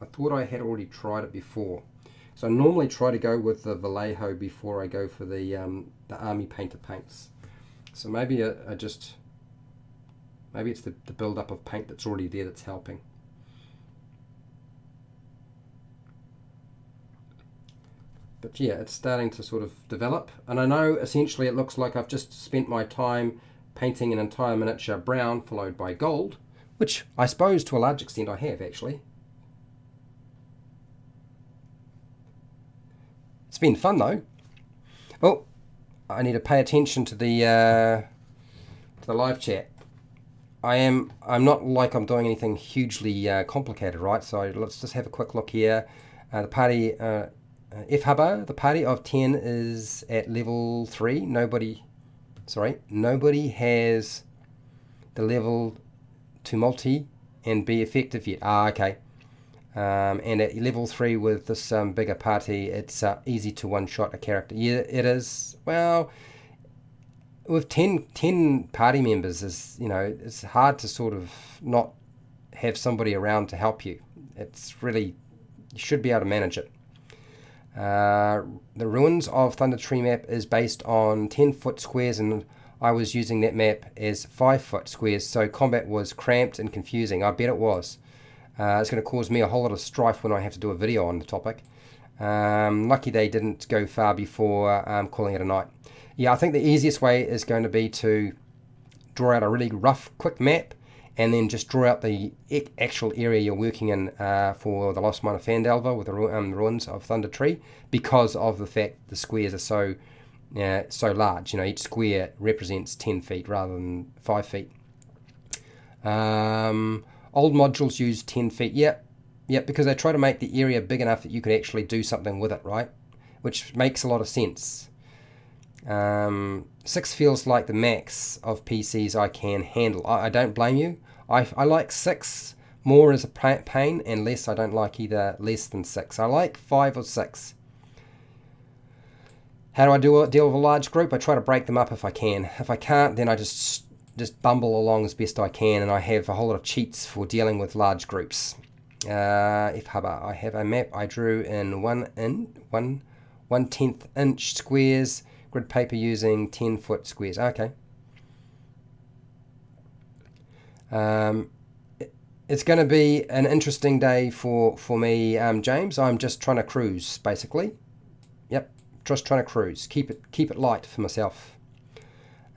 I thought I had already tried it before. So I normally try to go with the Vallejo before I go for the Army Painter paints. So maybe maybe it's the build-up of paint that's already there that's helping. But yeah, it's starting to sort of develop. And I know essentially it looks like I've just spent my time painting an entire miniature brown followed by gold, which I suppose to a large extent I have actually. It's been fun though. Oh, I need to pay attention to the live chat. I'm not like I'm doing anything hugely complicated, right? So let's just have a quick look here. The party... F-Hubba, the party of 10 is at level 3. Nobody has the level to multi and be effective yet. Okay. And at level 3 with this bigger party, it's easy to one-shot a character. Yeah, it is. Well, with 10 party members, it's hard to sort of not have somebody around to help you. It's really, you should be able to manage it. The Ruins of Thunder Tree map is based on 10-foot squares, and I was using that map as 5-foot squares, so combat was cramped and confusing. I bet it was. It's going to cause me a whole lot of strife when I have to do a video on the topic. Lucky they didn't go far before calling it a night. Yeah, I think the easiest way is going to be to draw out a really rough, quick map, and then just draw out the actual area you're working in for the Lost Mine of Phandelver with the Ruins of Thunder Tree, because of the fact the squares are so large. Each square represents 10 feet rather than 5 feet. Old modules use 10 feet. Yep, because they try to make the area big enough that you could actually do something with it, right? Which makes a lot of sense. 6 feels like the max of PCs I can handle. I don't blame you. I like 6 more as a pain, and less I don't like either less than 6. I like 5 or 6. How do I deal with a large group? I try to break them up if I can. If I can't, then I just bumble along as best I can, and I have a whole lot of cheats for dealing with large groups. F-Hubba, I have a map I drew in 1/10 inch squares, grid paper using 10-foot squares. Okay. It's going to be an interesting day for me, James. I'm just trying to cruise, basically. Yep, just trying to cruise. Keep it light for myself.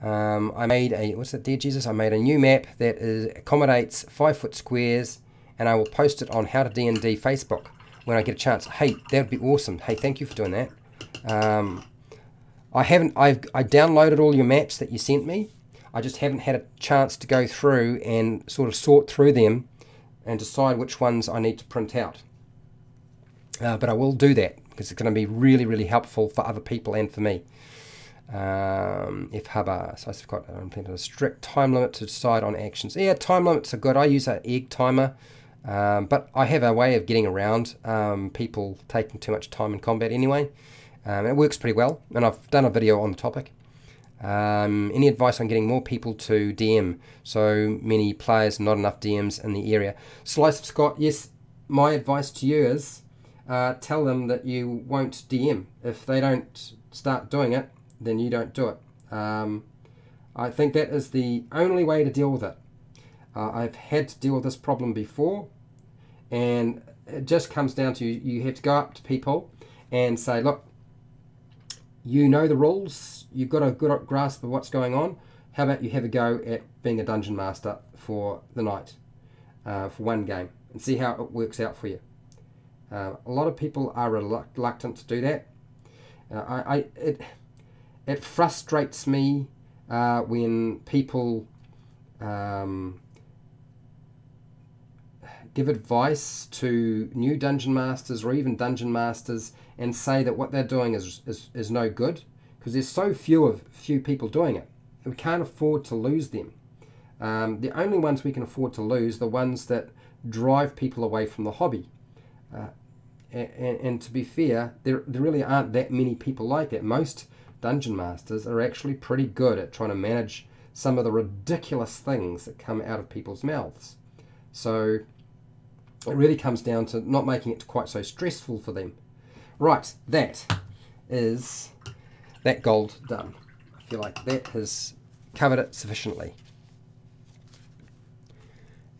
I made dear Jesus? I made a new map that accommodates 5-foot squares, and I will post it on HowtoDandD Facebook when I get a chance. Hey, that would be awesome. Hey, thank you for doing that. I downloaded all your maps that you sent me. I just haven't had a chance to go through and sort of sort through them and decide which ones I need to print out. But I will do that because it's going to be really, really helpful for other people and for me. If Hubba, so I've got a strict time limit to decide on actions. Yeah, time limits are good. I use an egg timer, but I have a way of getting around people taking too much time in combat anyway. It works pretty well, and I've done a video on the topic. Any advice on getting more people to DM? So many players, not enough DMs in the area. Slice of Scott, yes, my advice to you is tell them that you won't DM. If they don't start doing it, then you don't do it. I think that is the only way to deal with it. I've had to deal with this problem before, and it just comes down to you have to go up to people and say, look, you know the rules, you've got a good grasp of what's going on. How about you have a go at being a dungeon master for the night, for one game, and see how it works out for you. A lot of people are reluctant to do that. It frustrates me when people give advice to new dungeon masters or even dungeon masters and say that what they're doing is no good, because there's so few people doing it. We can't afford to lose them. The only ones we can afford to lose are the ones that drive people away from the hobby. And to be fair, there really aren't that many people like that. Most dungeon masters are actually pretty good at trying to manage some of the ridiculous things that come out of people's mouths. So it really comes down to not making it quite so stressful for them. Right, that is that gold done. I feel like that has covered it sufficiently.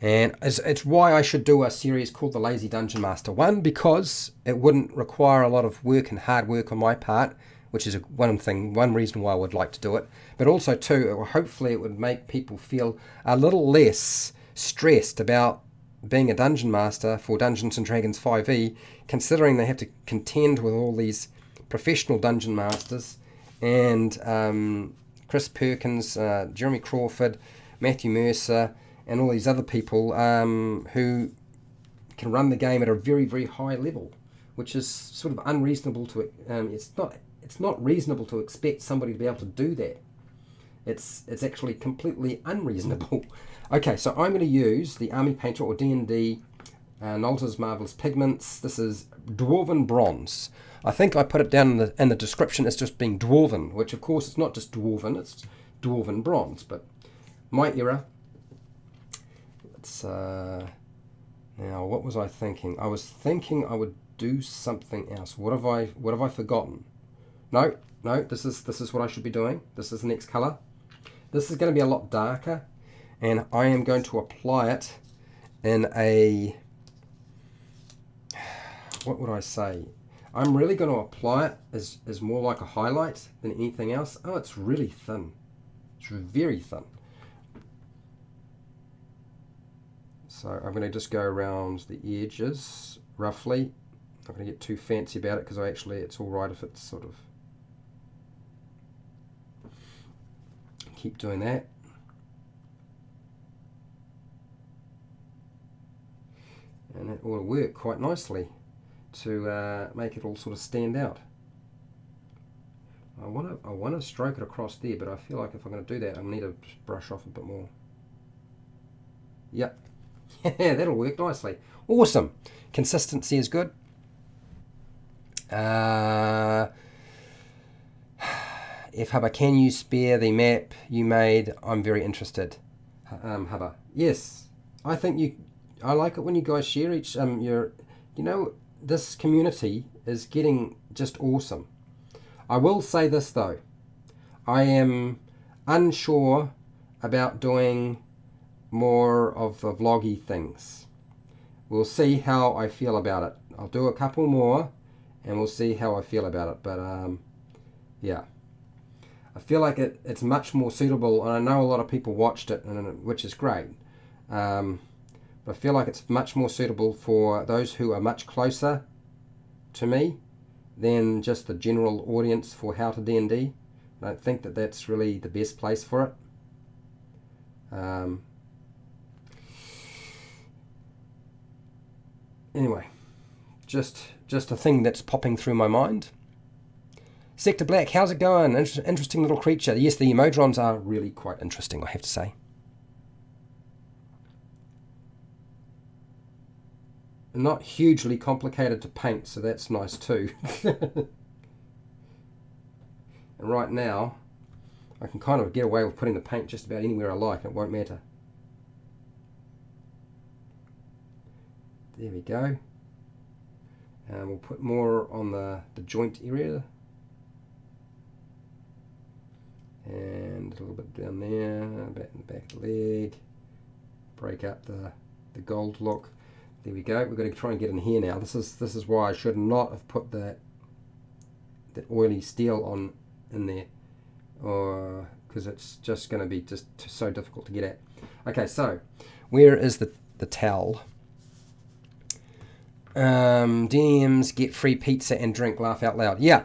And it's why I should do a series called The Lazy Dungeon Master. One, because it wouldn't require a lot of work and hard work on my part, which is one reason why I would like to do it. But also, two, hopefully it would make people feel a little less stressed about being a dungeon master for Dungeons & Dragons 5e, considering they have to contend with all these professional dungeon masters and Chris Perkins, Jeremy Crawford, Matthew Mercer, and all these other people who can run the game at a very, very high level, which is sort of unreasonable to. It's not reasonable to expect somebody to be able to do that. It's actually completely unreasonable. Okay, so I'm going to use the Army Painter or D&D Nolzur's Marvelous Pigments. This is Dwarven Bronze. I think I put it down in the description as just being Dwarven, which of course it's not just Dwarven, it's Dwarven Bronze, but my error. Let's, now, what was I thinking? I was thinking I would do something else. What have I forgotten? No, this is what I should be doing. This is the next color. This is going to be a lot darker, and I am going to apply it in a, what would I say? I'm really going to apply it as more like a highlight than anything else. Oh, it's really thin. It's very thin. So I'm going to just go around the edges roughly. I'm not going to get too fancy about it because it's all right if it's sort of keep doing that. And that ought to work quite nicely to make it all sort of stand out. I want to stroke it across there, but I feel like if I'm going to do that, I need to brush off a bit more. Yep. Yeah, that'll work nicely. Awesome. Consistency is good. If Hubba, can you spare the map you made? I'm very interested. Hubba, yes. I think I like it when you guys share each this community is getting just awesome. I will say this though. I am unsure about doing more of the vloggy things. We'll see how I feel about it. I'll do a couple more and we'll see how I feel about it. But yeah, I feel like it's much more suitable, and I know a lot of people watched it, which is great. But I feel like it's much more suitable for those who are much closer to me than just the general audience for HowtoDandD. I don't think that that's really the best place for it. Anyway, just a thing that's popping through my mind. Sector Black, how's it going? Interesting little creature. Yes, the Modrons are really quite interesting, I have to say. Not hugely complicated to paint, so that's nice too. And right now, I can kind of get away with putting the paint just about anywhere I like. It won't matter. There we go. And we'll put more on the joint area. And a little bit down there, back in the back of the leg. Break up the gold look. There we go. We've got to try and get in here now. This is why I should not have put that oily steel on in there, or because it's just going to be just so difficult to get at. Okay, so where is the towel? DMs get free pizza and drink. Laugh out loud. Yeah.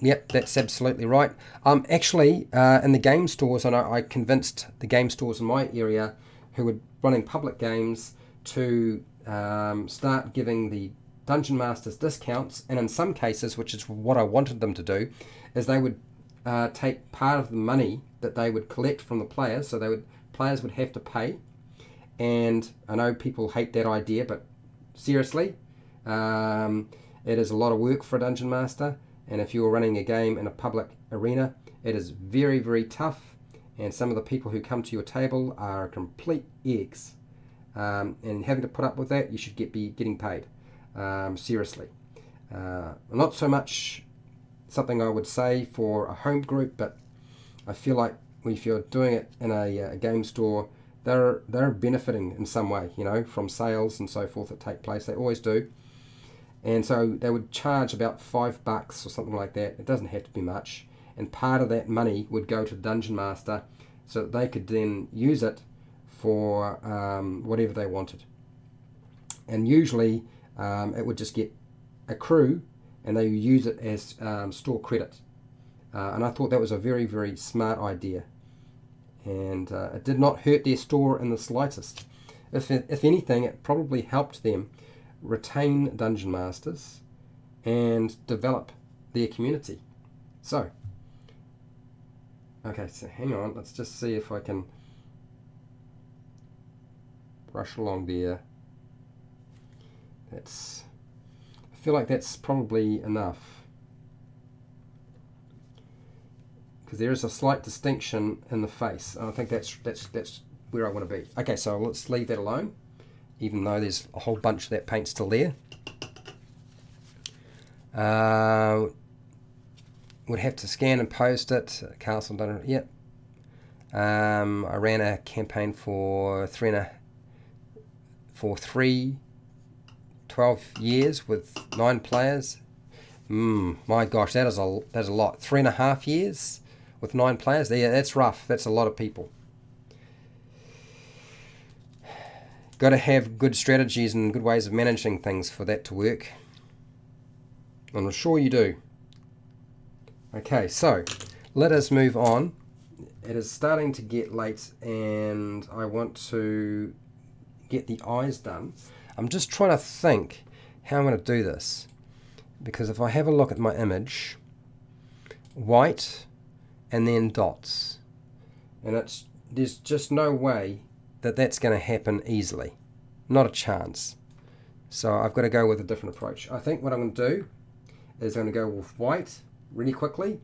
Yep, that's absolutely right. Actually, in the game stores, and I convinced the game stores in my area who were running public games to start giving the Dungeon Masters discounts, and in some cases, which is what I wanted them to do, is they would take part of the money that they would collect from the players, so players would have to pay. And I know people hate that idea, but seriously, it is a lot of work for a Dungeon Master. And if you're running a game in a public arena, it is very, very tough. And some of the people who come to your table are complete eggs. And having to put up with that, you should be getting paid. Seriously. Not so much something I would say for a home group, but I feel like if you're doing it in a game store, they're benefiting in some way, from sales and so forth that take place. They always do. And so they would charge about $5 or something like that. It doesn't have to be much. And part of that money would go to the Dungeon Master so that they could then use it for whatever they wanted. And usually it would just get accrue and they use it as store credit. And I thought that was a very, very smart idea. And it did not hurt their store in the slightest. If anything, it probably helped them retain Dungeon Masters and develop their community. So, okay, so hang on, let's just see if I can brush along there. I feel like that's probably enough, because there is a slight distinction in the face, and I think that's where I want to be. Okay, so let's leave that alone, even though there's a whole bunch of that paint still there. Would have to scan and post it. Castle done it. Yep. I ran a campaign for 12 years with 9 players. My gosh, that is a lot. 3.5 years with 9 players. Yeah, that's rough. That's a lot of people. Got to have good strategies and good ways of managing things for that to work. I'm sure you do. Okay, so let us move on. It is starting to get late and I want to get the eyes done. I'm just trying to think how I'm going to do this, because if I have a look at my image, white and then dots, and there's just no way that that's going to happen easily. Not a chance. So I've got to go with a different approach. I think what I'm going to do is I'm going to go with white really quickly.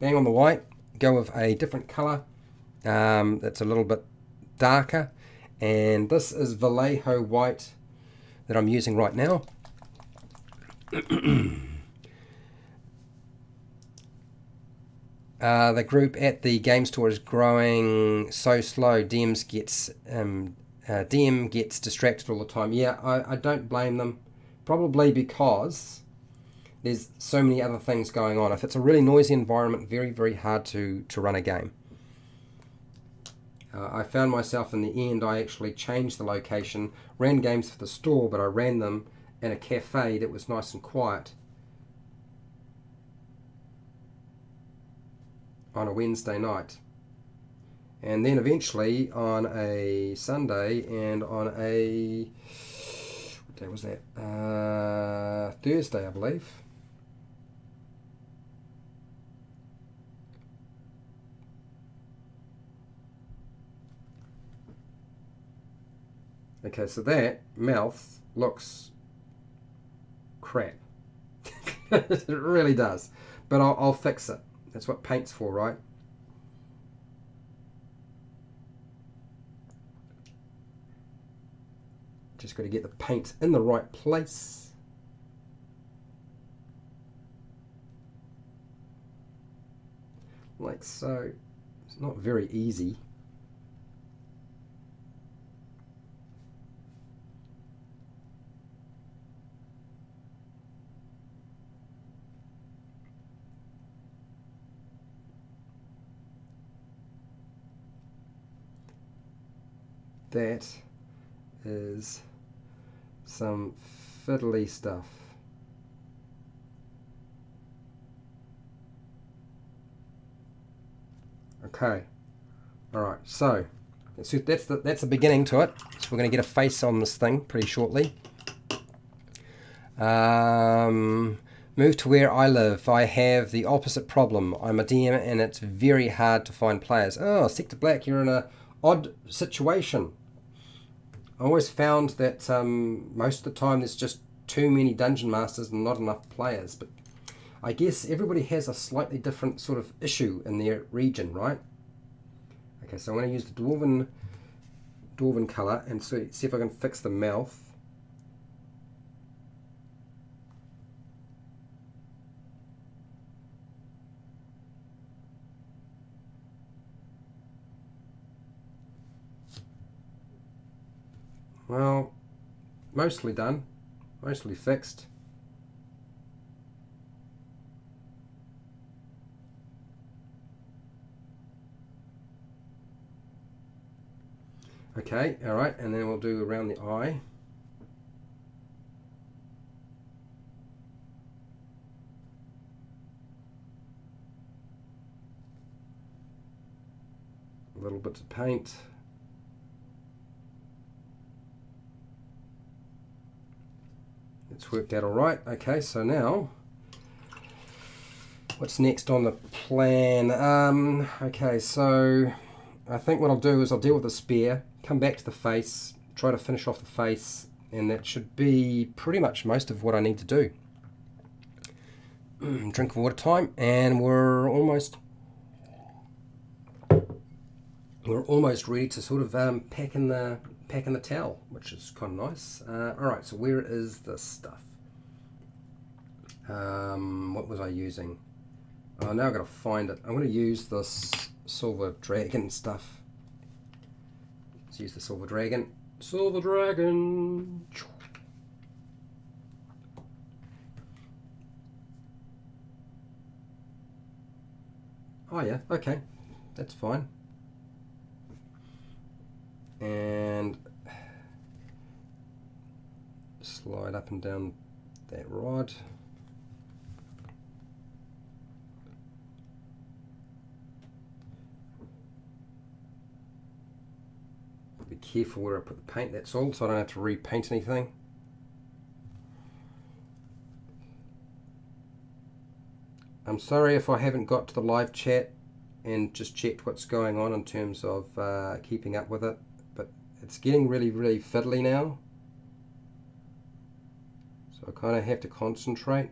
Bang on the white. Go with a different color that's a little bit darker. And this is Vallejo white that I'm using right now. The group at the game store is growing so slow. DM gets distracted all the time. Yeah, I don't blame them. Probably because there's so many other things going on. If it's a really noisy environment, very, very hard to run a game. I found myself in the end, I actually changed the location, ran games for the store, but I ran them in a cafe that was nice and quiet. on a Wednesday night, and then eventually on a Sunday, and on a, what day was that? Thursday, I believe. Okay, so that mouth looks crap. It really does. But I'll fix it. That's what paint's for, right? Just got to get the paint in the right place. Like so. It's not very easy. That is some fiddly stuff. Okay, all right. So that's the beginning to it. So we're going to get a face on this thing pretty shortly. Move to where I live. I have the opposite problem. I'm a DM and it's very hard to find players. Oh, Sector Black, you're in a odd situation. I always found that most of the time there's just too many dungeon masters and not enough players, but I guess everybody has a slightly different sort of issue in their region, right? Okay, so I'm going to use the dwarven colour and see if I can fix the mouth. Well, mostly done, mostly fixed. Okay, all right, and then we'll do around the eye. Little bits of paint. It's worked out all right. Okay, so now what's next on the plan? Okay, so I think what I'll do is I'll deal with the spear, come back to the face, try to finish off the face, and that should be pretty much most of what I need to do. Drink of water time, and we're almost ready to sort of pack in the towel, which is kind of nice. All right, so where is this stuff? What was I using? Oh, now I've got to find it. I'm going to use this silver dragon stuff. Let's use the silver dragon. Silver dragon. Oh yeah, okay, that's fine. And slide up and down that rod. Be careful where I put the paint, that's all, so I don't have to repaint anything. I'm sorry if I haven't got to the live chat and just checked what's going on in terms of keeping up with it, but it's getting really fiddly now, so I kind of have to concentrate.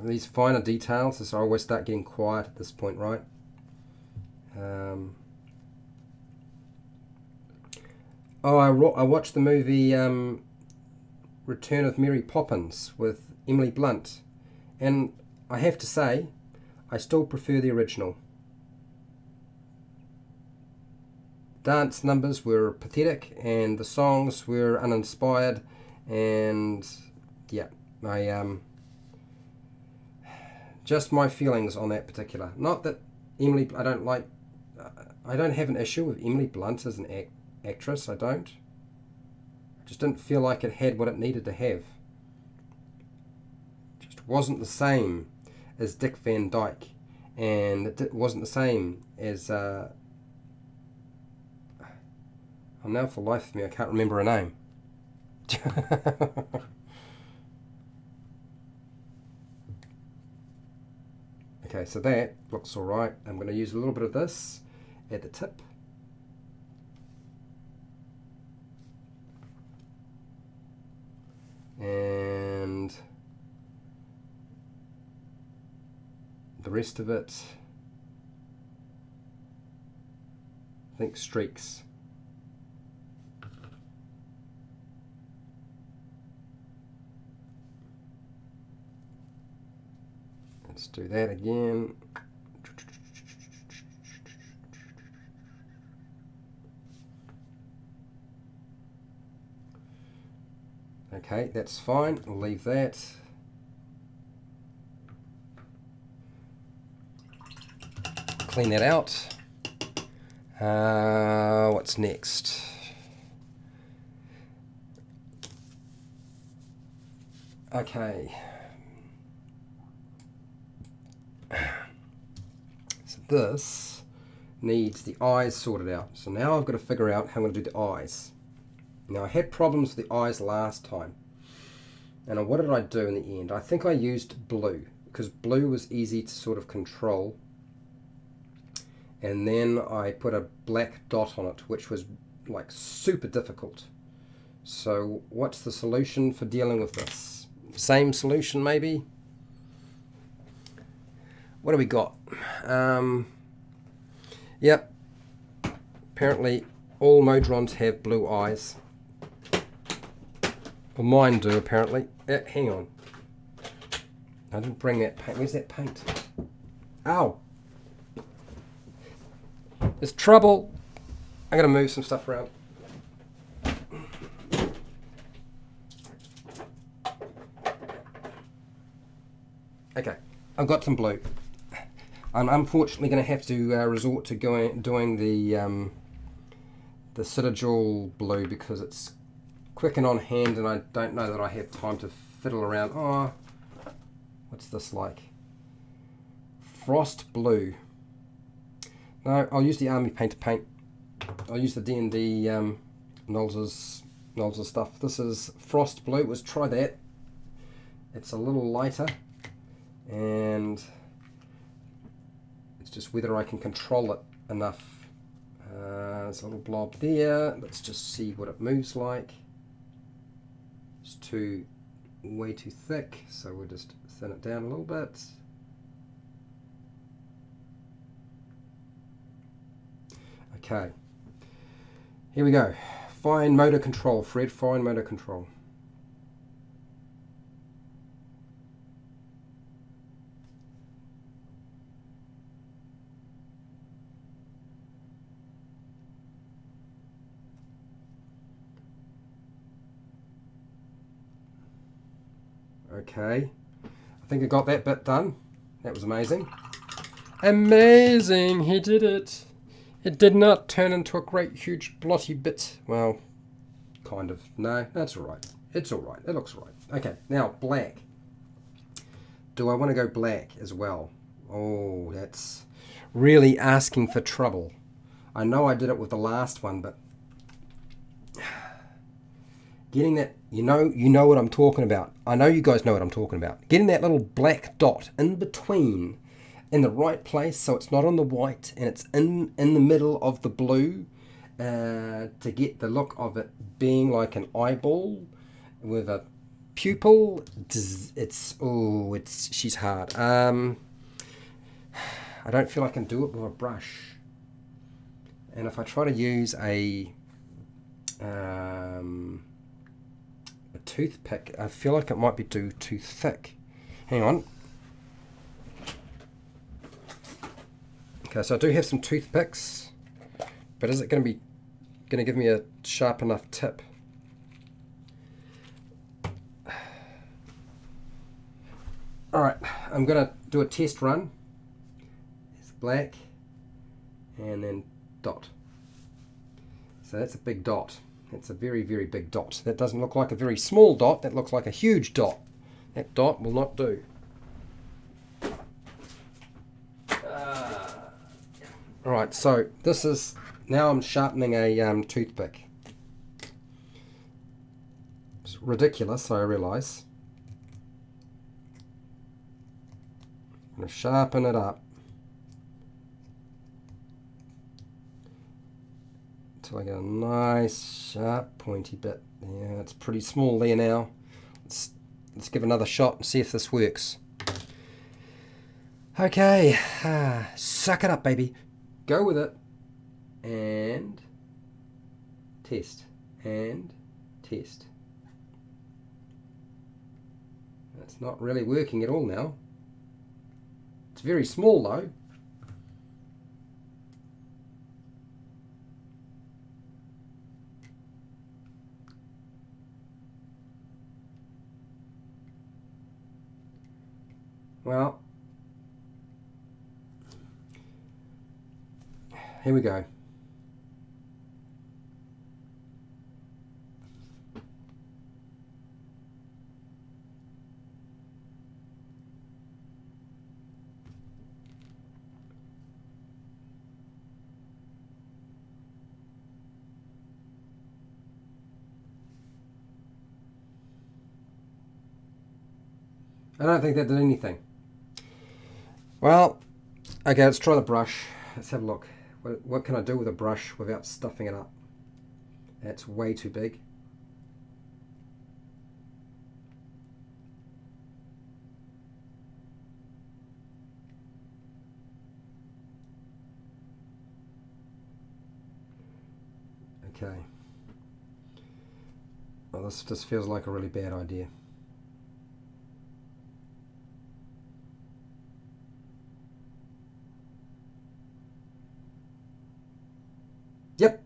These finer details, as I always start getting quiet at this point, right? I watched the movie Return of Mary Poppins with Emily Blunt, and I have to say, I still prefer the original. Dance numbers were pathetic, and the songs were uninspired, and yeah, just my feelings on that particular. Not that Emily, I don't have an issue with Emily Blunt as an actress, I don't. I just didn't feel like it had what it needed to have. Just wasn't the same. as Dick Van Dyke, and it wasn't the same as oh, now for the life of me I can't remember her name. Okay, so that looks alright. I'm going to use a little bit of this at the tip. And the rest of it, I think, streaks. Let's do that again. Okay, that's fine. We'll leave that. Clean that out. What's next? Okay. So this needs the eyes sorted out. So now I've got to figure out how I'm going to do the eyes. Now I had problems with the eyes last time. And what did I do in the end? I think I used blue, because blue was easy to sort of control. And then I put a black dot on it, which was like super difficult. So what's the solution for dealing with this? Same solution maybe? What do we got? Yep. Apparently all Modrons have blue eyes. Well, mine do apparently. Hang on. I didn't bring that paint. Where's that paint? Ow! There's trouble. I gotta move some stuff around. Okay, I've got some blue. I'm unfortunately going to have to resort to doing the Citadel blue because it's quick and on hand, and I don't know that I have time to fiddle around. Oh, what's this like? Frost blue. No, I'll use the Army Painter paint. I'll use the D&D Nolzur stuff. This is Frost blue. Let's try that. It's a little lighter, and it's just whether I can control it enough. There's a little blob there. Let's just see what it moves like. It's way too thick, so we'll just thin it down a little bit. Okay, here we go. Fine motor control, Fred, fine motor control. Okay, I think I got that bit done. That was amazing. Amazing, he did it. It did not turn into a great huge blotty bit. Well, kind of. No, that's alright. It's alright. It looks alright. Okay, now black. Do I want to go black as well? Oh, that's really asking for trouble. I know I did it with the last one, but getting that, you know what I'm talking about. I know you guys know what I'm talking about. Getting that little black dot in between, in the right place, so it's not on the white and it's in the middle of the blue, to get the look of it being like an eyeball with a pupil. She's hard. I don't feel I can do it with a brush, and if I try to use a toothpick, I feel like it might be too thick. Hang on. Okay, so I do have some toothpicks, but is it going to give me a sharp enough tip? All right, I'm going to do a test run. It's black, and then dot. So that's a big dot. That's a very, very big dot. That doesn't look like a very small dot. That looks like a huge dot. That dot will not do. Alright, so this is, now I'm sharpening a toothpick. It's ridiculous, I realise. I'm going to sharpen it up until I get a nice sharp pointy bit. Yeah, it's pretty small there now. Let's give another shot and see if this works. Okay, suck it up, baby. Go with it. And test. And test. It's not really working at all now. It's very small though. Well, here we go. I don't think that did anything. Well, okay, let's try the brush. Let's have a look. What can I do with a brush without stuffing it up? That's way too big. Okay. Well, this just feels like a really bad idea. Yep,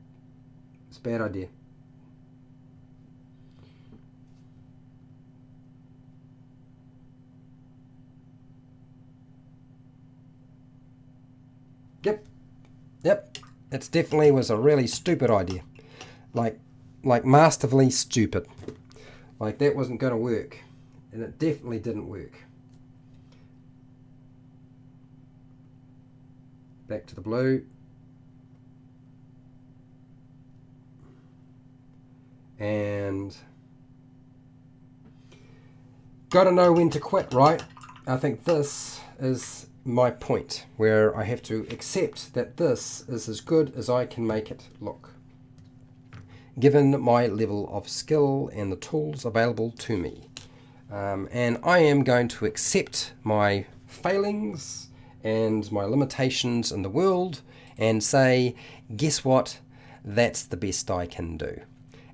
it's a bad idea. Yep, it definitely was a really stupid idea. Like masterfully stupid. Like that wasn't going to work. And it definitely didn't work. Back to the blue. And got to know when to quit, right? I think this is my point, where I have to accept that this is as good as I can make it look, given my level of skill and the tools available to me. And I am going to accept my failings and my limitations in the world and say, guess what? That's the best I can do.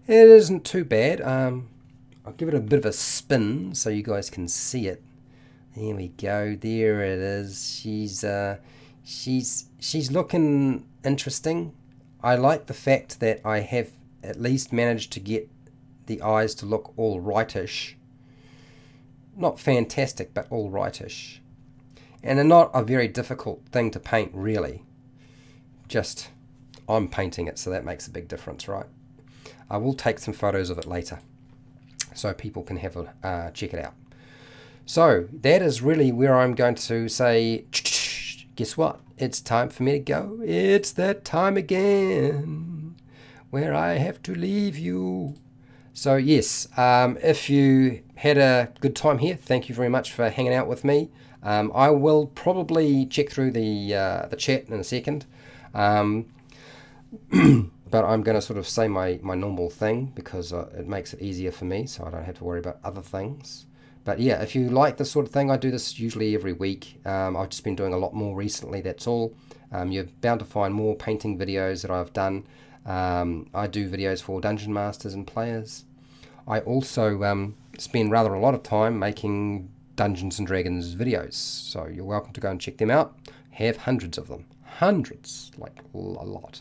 It isn't too bad. I'll give it a bit of a spin so you guys can see it. There we go. There it is. She's looking interesting. I like the fact that I have at least managed to get the eyes to look all rightish. Not fantastic, but all rightish. And they're not a very difficult thing to paint, really. Just I'm painting it, so that makes a big difference, right? I will take some photos of it later so people can have a check it out. So that is really where I'm going to say, guess what? It's time for me to go. It's that time again where I have to leave you. So yes, if you had a good time here, thank you very much for hanging out with me. I will probably check through the chat in a second. But I'm going to sort of say my normal thing because it makes it easier for me, so I don't have to worry about other things. But yeah, if you like this sort of thing, I do this usually every week. I've just been doing a lot more recently, that's all. You're bound to find more painting videos that I've done. I do videos for dungeon masters and players. I also spend rather a lot of time making Dungeons and Dragons videos, so you're welcome to go and check them out. Have hundreds of them. Hundreds, like a lot.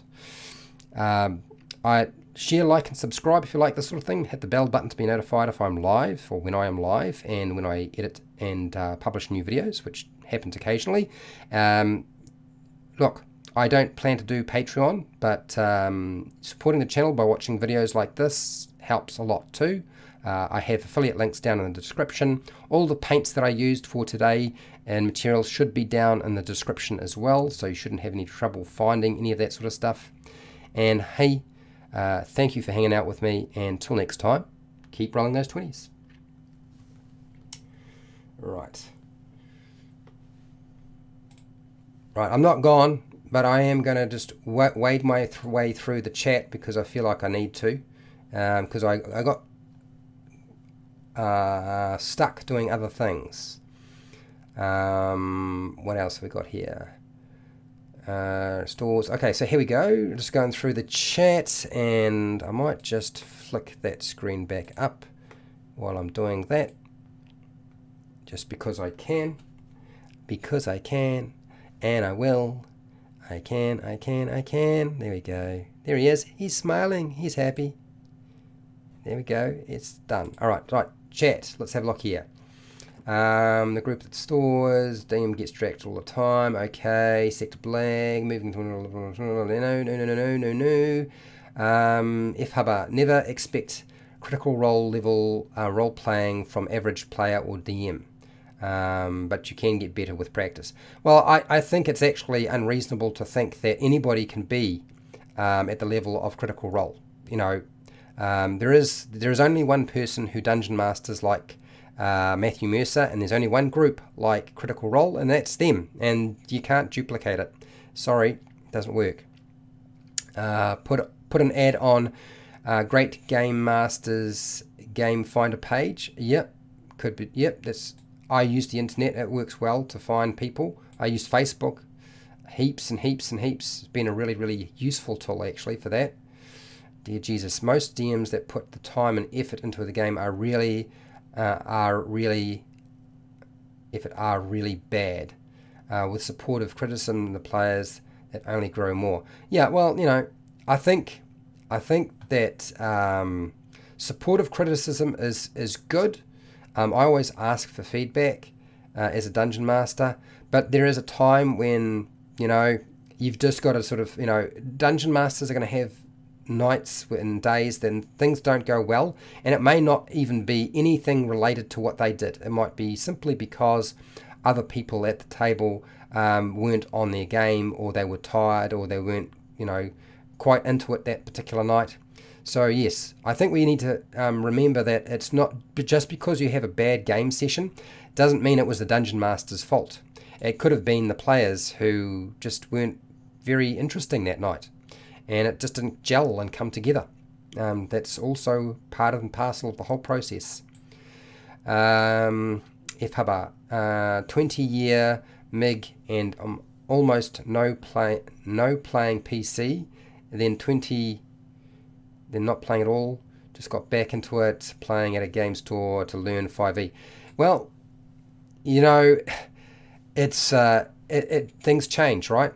I share, like, and subscribe if you like this sort of thing. Hit the bell button to be notified if I'm live or when I am live and when I edit and publish new videos, which happens occasionally. Look, I don't plan to do Patreon, but supporting the channel by watching videos like this helps a lot too. I have affiliate links down in the description. All the paints that I used for today and materials should be down in the description as well, so you shouldn't have any trouble finding any of that sort of stuff. And hey, thank you for hanging out with me, and until next time, keep rolling those 20s. Right, I'm not gone, but I am going to just wade my way through the chat because I feel like I need to, because I got stuck doing other things. What else have we got here? Stores. Okay, so here we go. Just going through the chat, and I might just flick that screen back up while I'm doing that, just because I can. Because I can, and I will. I can. There we go. There he is. He's smiling. He's happy. There we go. It's done. All right. Chat. Let's have a look here. The group that stores. DM gets tracked all the time. Okay. Sector blank. Moving to no. F Hubba. Never expect critical role level role playing from average player or DM. But you can get better with practice. Well, I think it's actually unreasonable to think that anybody can be at the level of critical role. You know, there is only one person who dungeon masters like Matthew Mercer, and there's only one group like Critical Role, and that's them. And you can't duplicate it. Sorry, it doesn't work. Put an ad on Great Game Masters Game Finder page. Yep, could be. Yep, that's. I use the internet. It works well to find people. I use Facebook heaps and heaps. It's been a really, really useful tool actually for that. Dear Jesus, most DMs that put the time and effort into the game are really bad. With supportive criticism, the players that only grow more. Yeah, well, you know, I think that supportive criticism is good. I always ask for feedback as a dungeon master, but there is a time when, you know, you've just got to sort of, you know, dungeon masters are going to have nights and days then things don't go well, and it may not even be anything related to what they did. It might be simply because other people at the table weren't on their game, or they were tired, or they weren't, you know, quite into it that particular night. So yes, I think we need to remember that it's not just because you have a bad game session doesn't mean it was the dungeon master's fault. It could have been the players who just weren't very interesting that night, and it just didn't gel and come together. That's also part and parcel of the whole process. F Hubba, 20-year MIG and almost no playing PC, then not playing at all, just got back into it, playing at a game store to learn 5e. Well, you know, it's things change, right?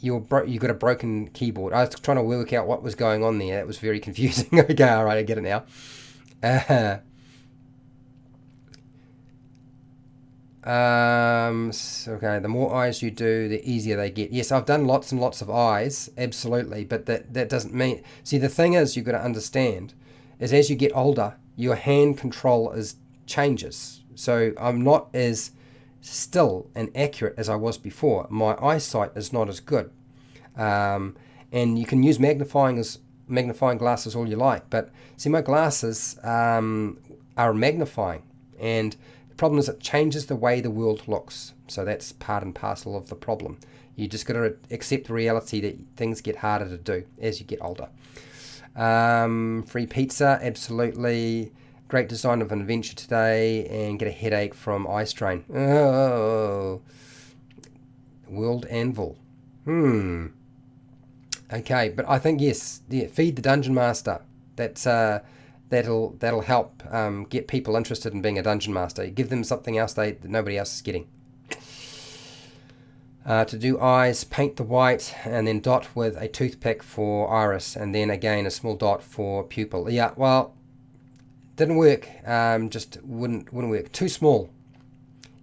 You got a broken keyboard. I was trying to work out what was going on there. That was very confusing. Okay, all right, I get it now. Okay, the more eyes you do, the easier they get. Yes, I've done lots and lots of eyes, absolutely, but that doesn't mean... See, the thing is, you've got to understand, is as you get older, your hand control changes. So I'm not as still and accurate as I was before. My eyesight is not as good. And you can use magnifying glasses all you like, but see, my glasses are magnifying, and problem is it changes the way the world looks. So that's part and parcel of the problem. You just got to accept the reality that things get harder to do as you get older. Free pizza, absolutely. Great design of an adventure today, and get a headache from eye strain. Oh, World Anvil. Okay, but I think yes, feed the dungeon master. That'll help get people interested in being a dungeon master. Give them something else that nobody else is getting. To do eyes, paint the white and then dot with a toothpick for iris, and then again a small dot for pupil. Yeah, well, didn't work. Just wouldn't work. Too small.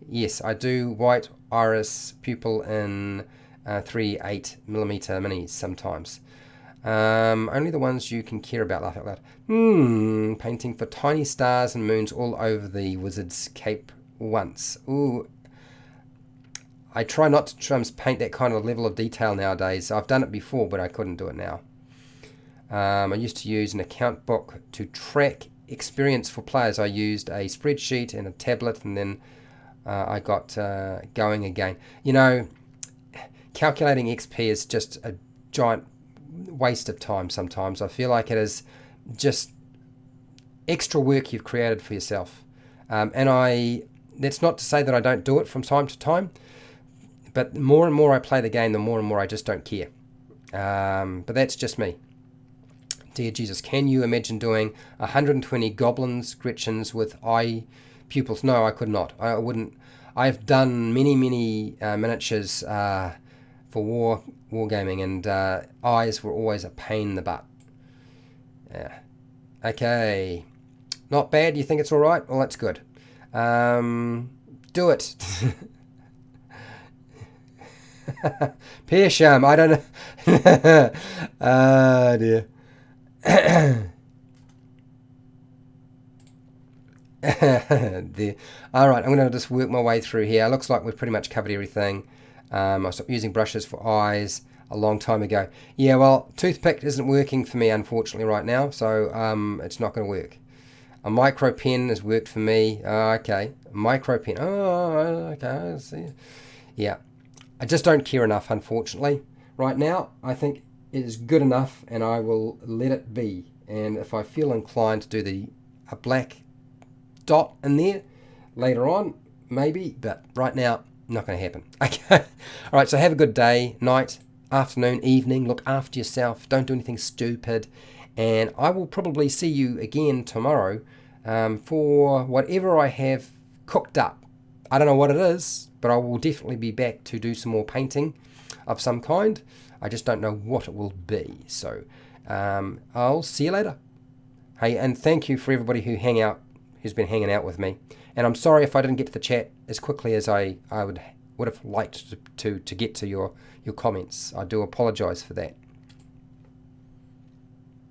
Yes, I do white iris pupil in 3 8mm minis sometimes. Only the ones you can care about, laugh out loud. Painting for tiny stars and moons all over the wizard's cape once. Ooh. I try not to paint that kind of level of detail nowadays. I've done it before, but I couldn't do it now. I used to use an account book to track experience for players. I used a spreadsheet and a tablet, and then I got going again. You know, calculating XP is just a giant waste of time sometimes. I feel like it is just extra work you've created for yourself. That's not to say that I don't do it from time to time, but the more and more I play the game, the more and more I just don't care. But that's just me. Dear Jesus, can you imagine doing 120 goblins, Gretchens with eye pupils? No, I could not. I wouldn't. I've done many miniatures for wargaming, and eyes were always a pain in the butt. Yeah. Okay. Not bad. You think it's all right? Well, that's good. Do it. Pearsham, I don't know. Oh dear. Alright, I'm going to just work my way through here. It looks like we've pretty much covered everything. I stopped using brushes for eyes a long time ago. Yeah, well, toothpick isn't working for me, unfortunately, right now, so it's not going to work. A micro pen has worked for me. Okay, a micro pen. Oh, okay, I see. Yeah, I just don't care enough, unfortunately. Right now, I think it is good enough, and I will let it be. And if I feel inclined to do a black dot in there later on, maybe, but right now, not going to happen. Okay, all right, so have a good day, night, afternoon, evening. Look after yourself. Don't do anything stupid. And I will probably see you again tomorrow for whatever I have cooked up. I don't know what it is, but I will definitely be back to do some more painting of some kind. I just don't know what it will be. So I'll see you later. Hey, and thank you for everybody who's been hanging out with me. And I'm sorry if I didn't get to the chat as quickly as I would have liked to get to your comments. I do apologize for that.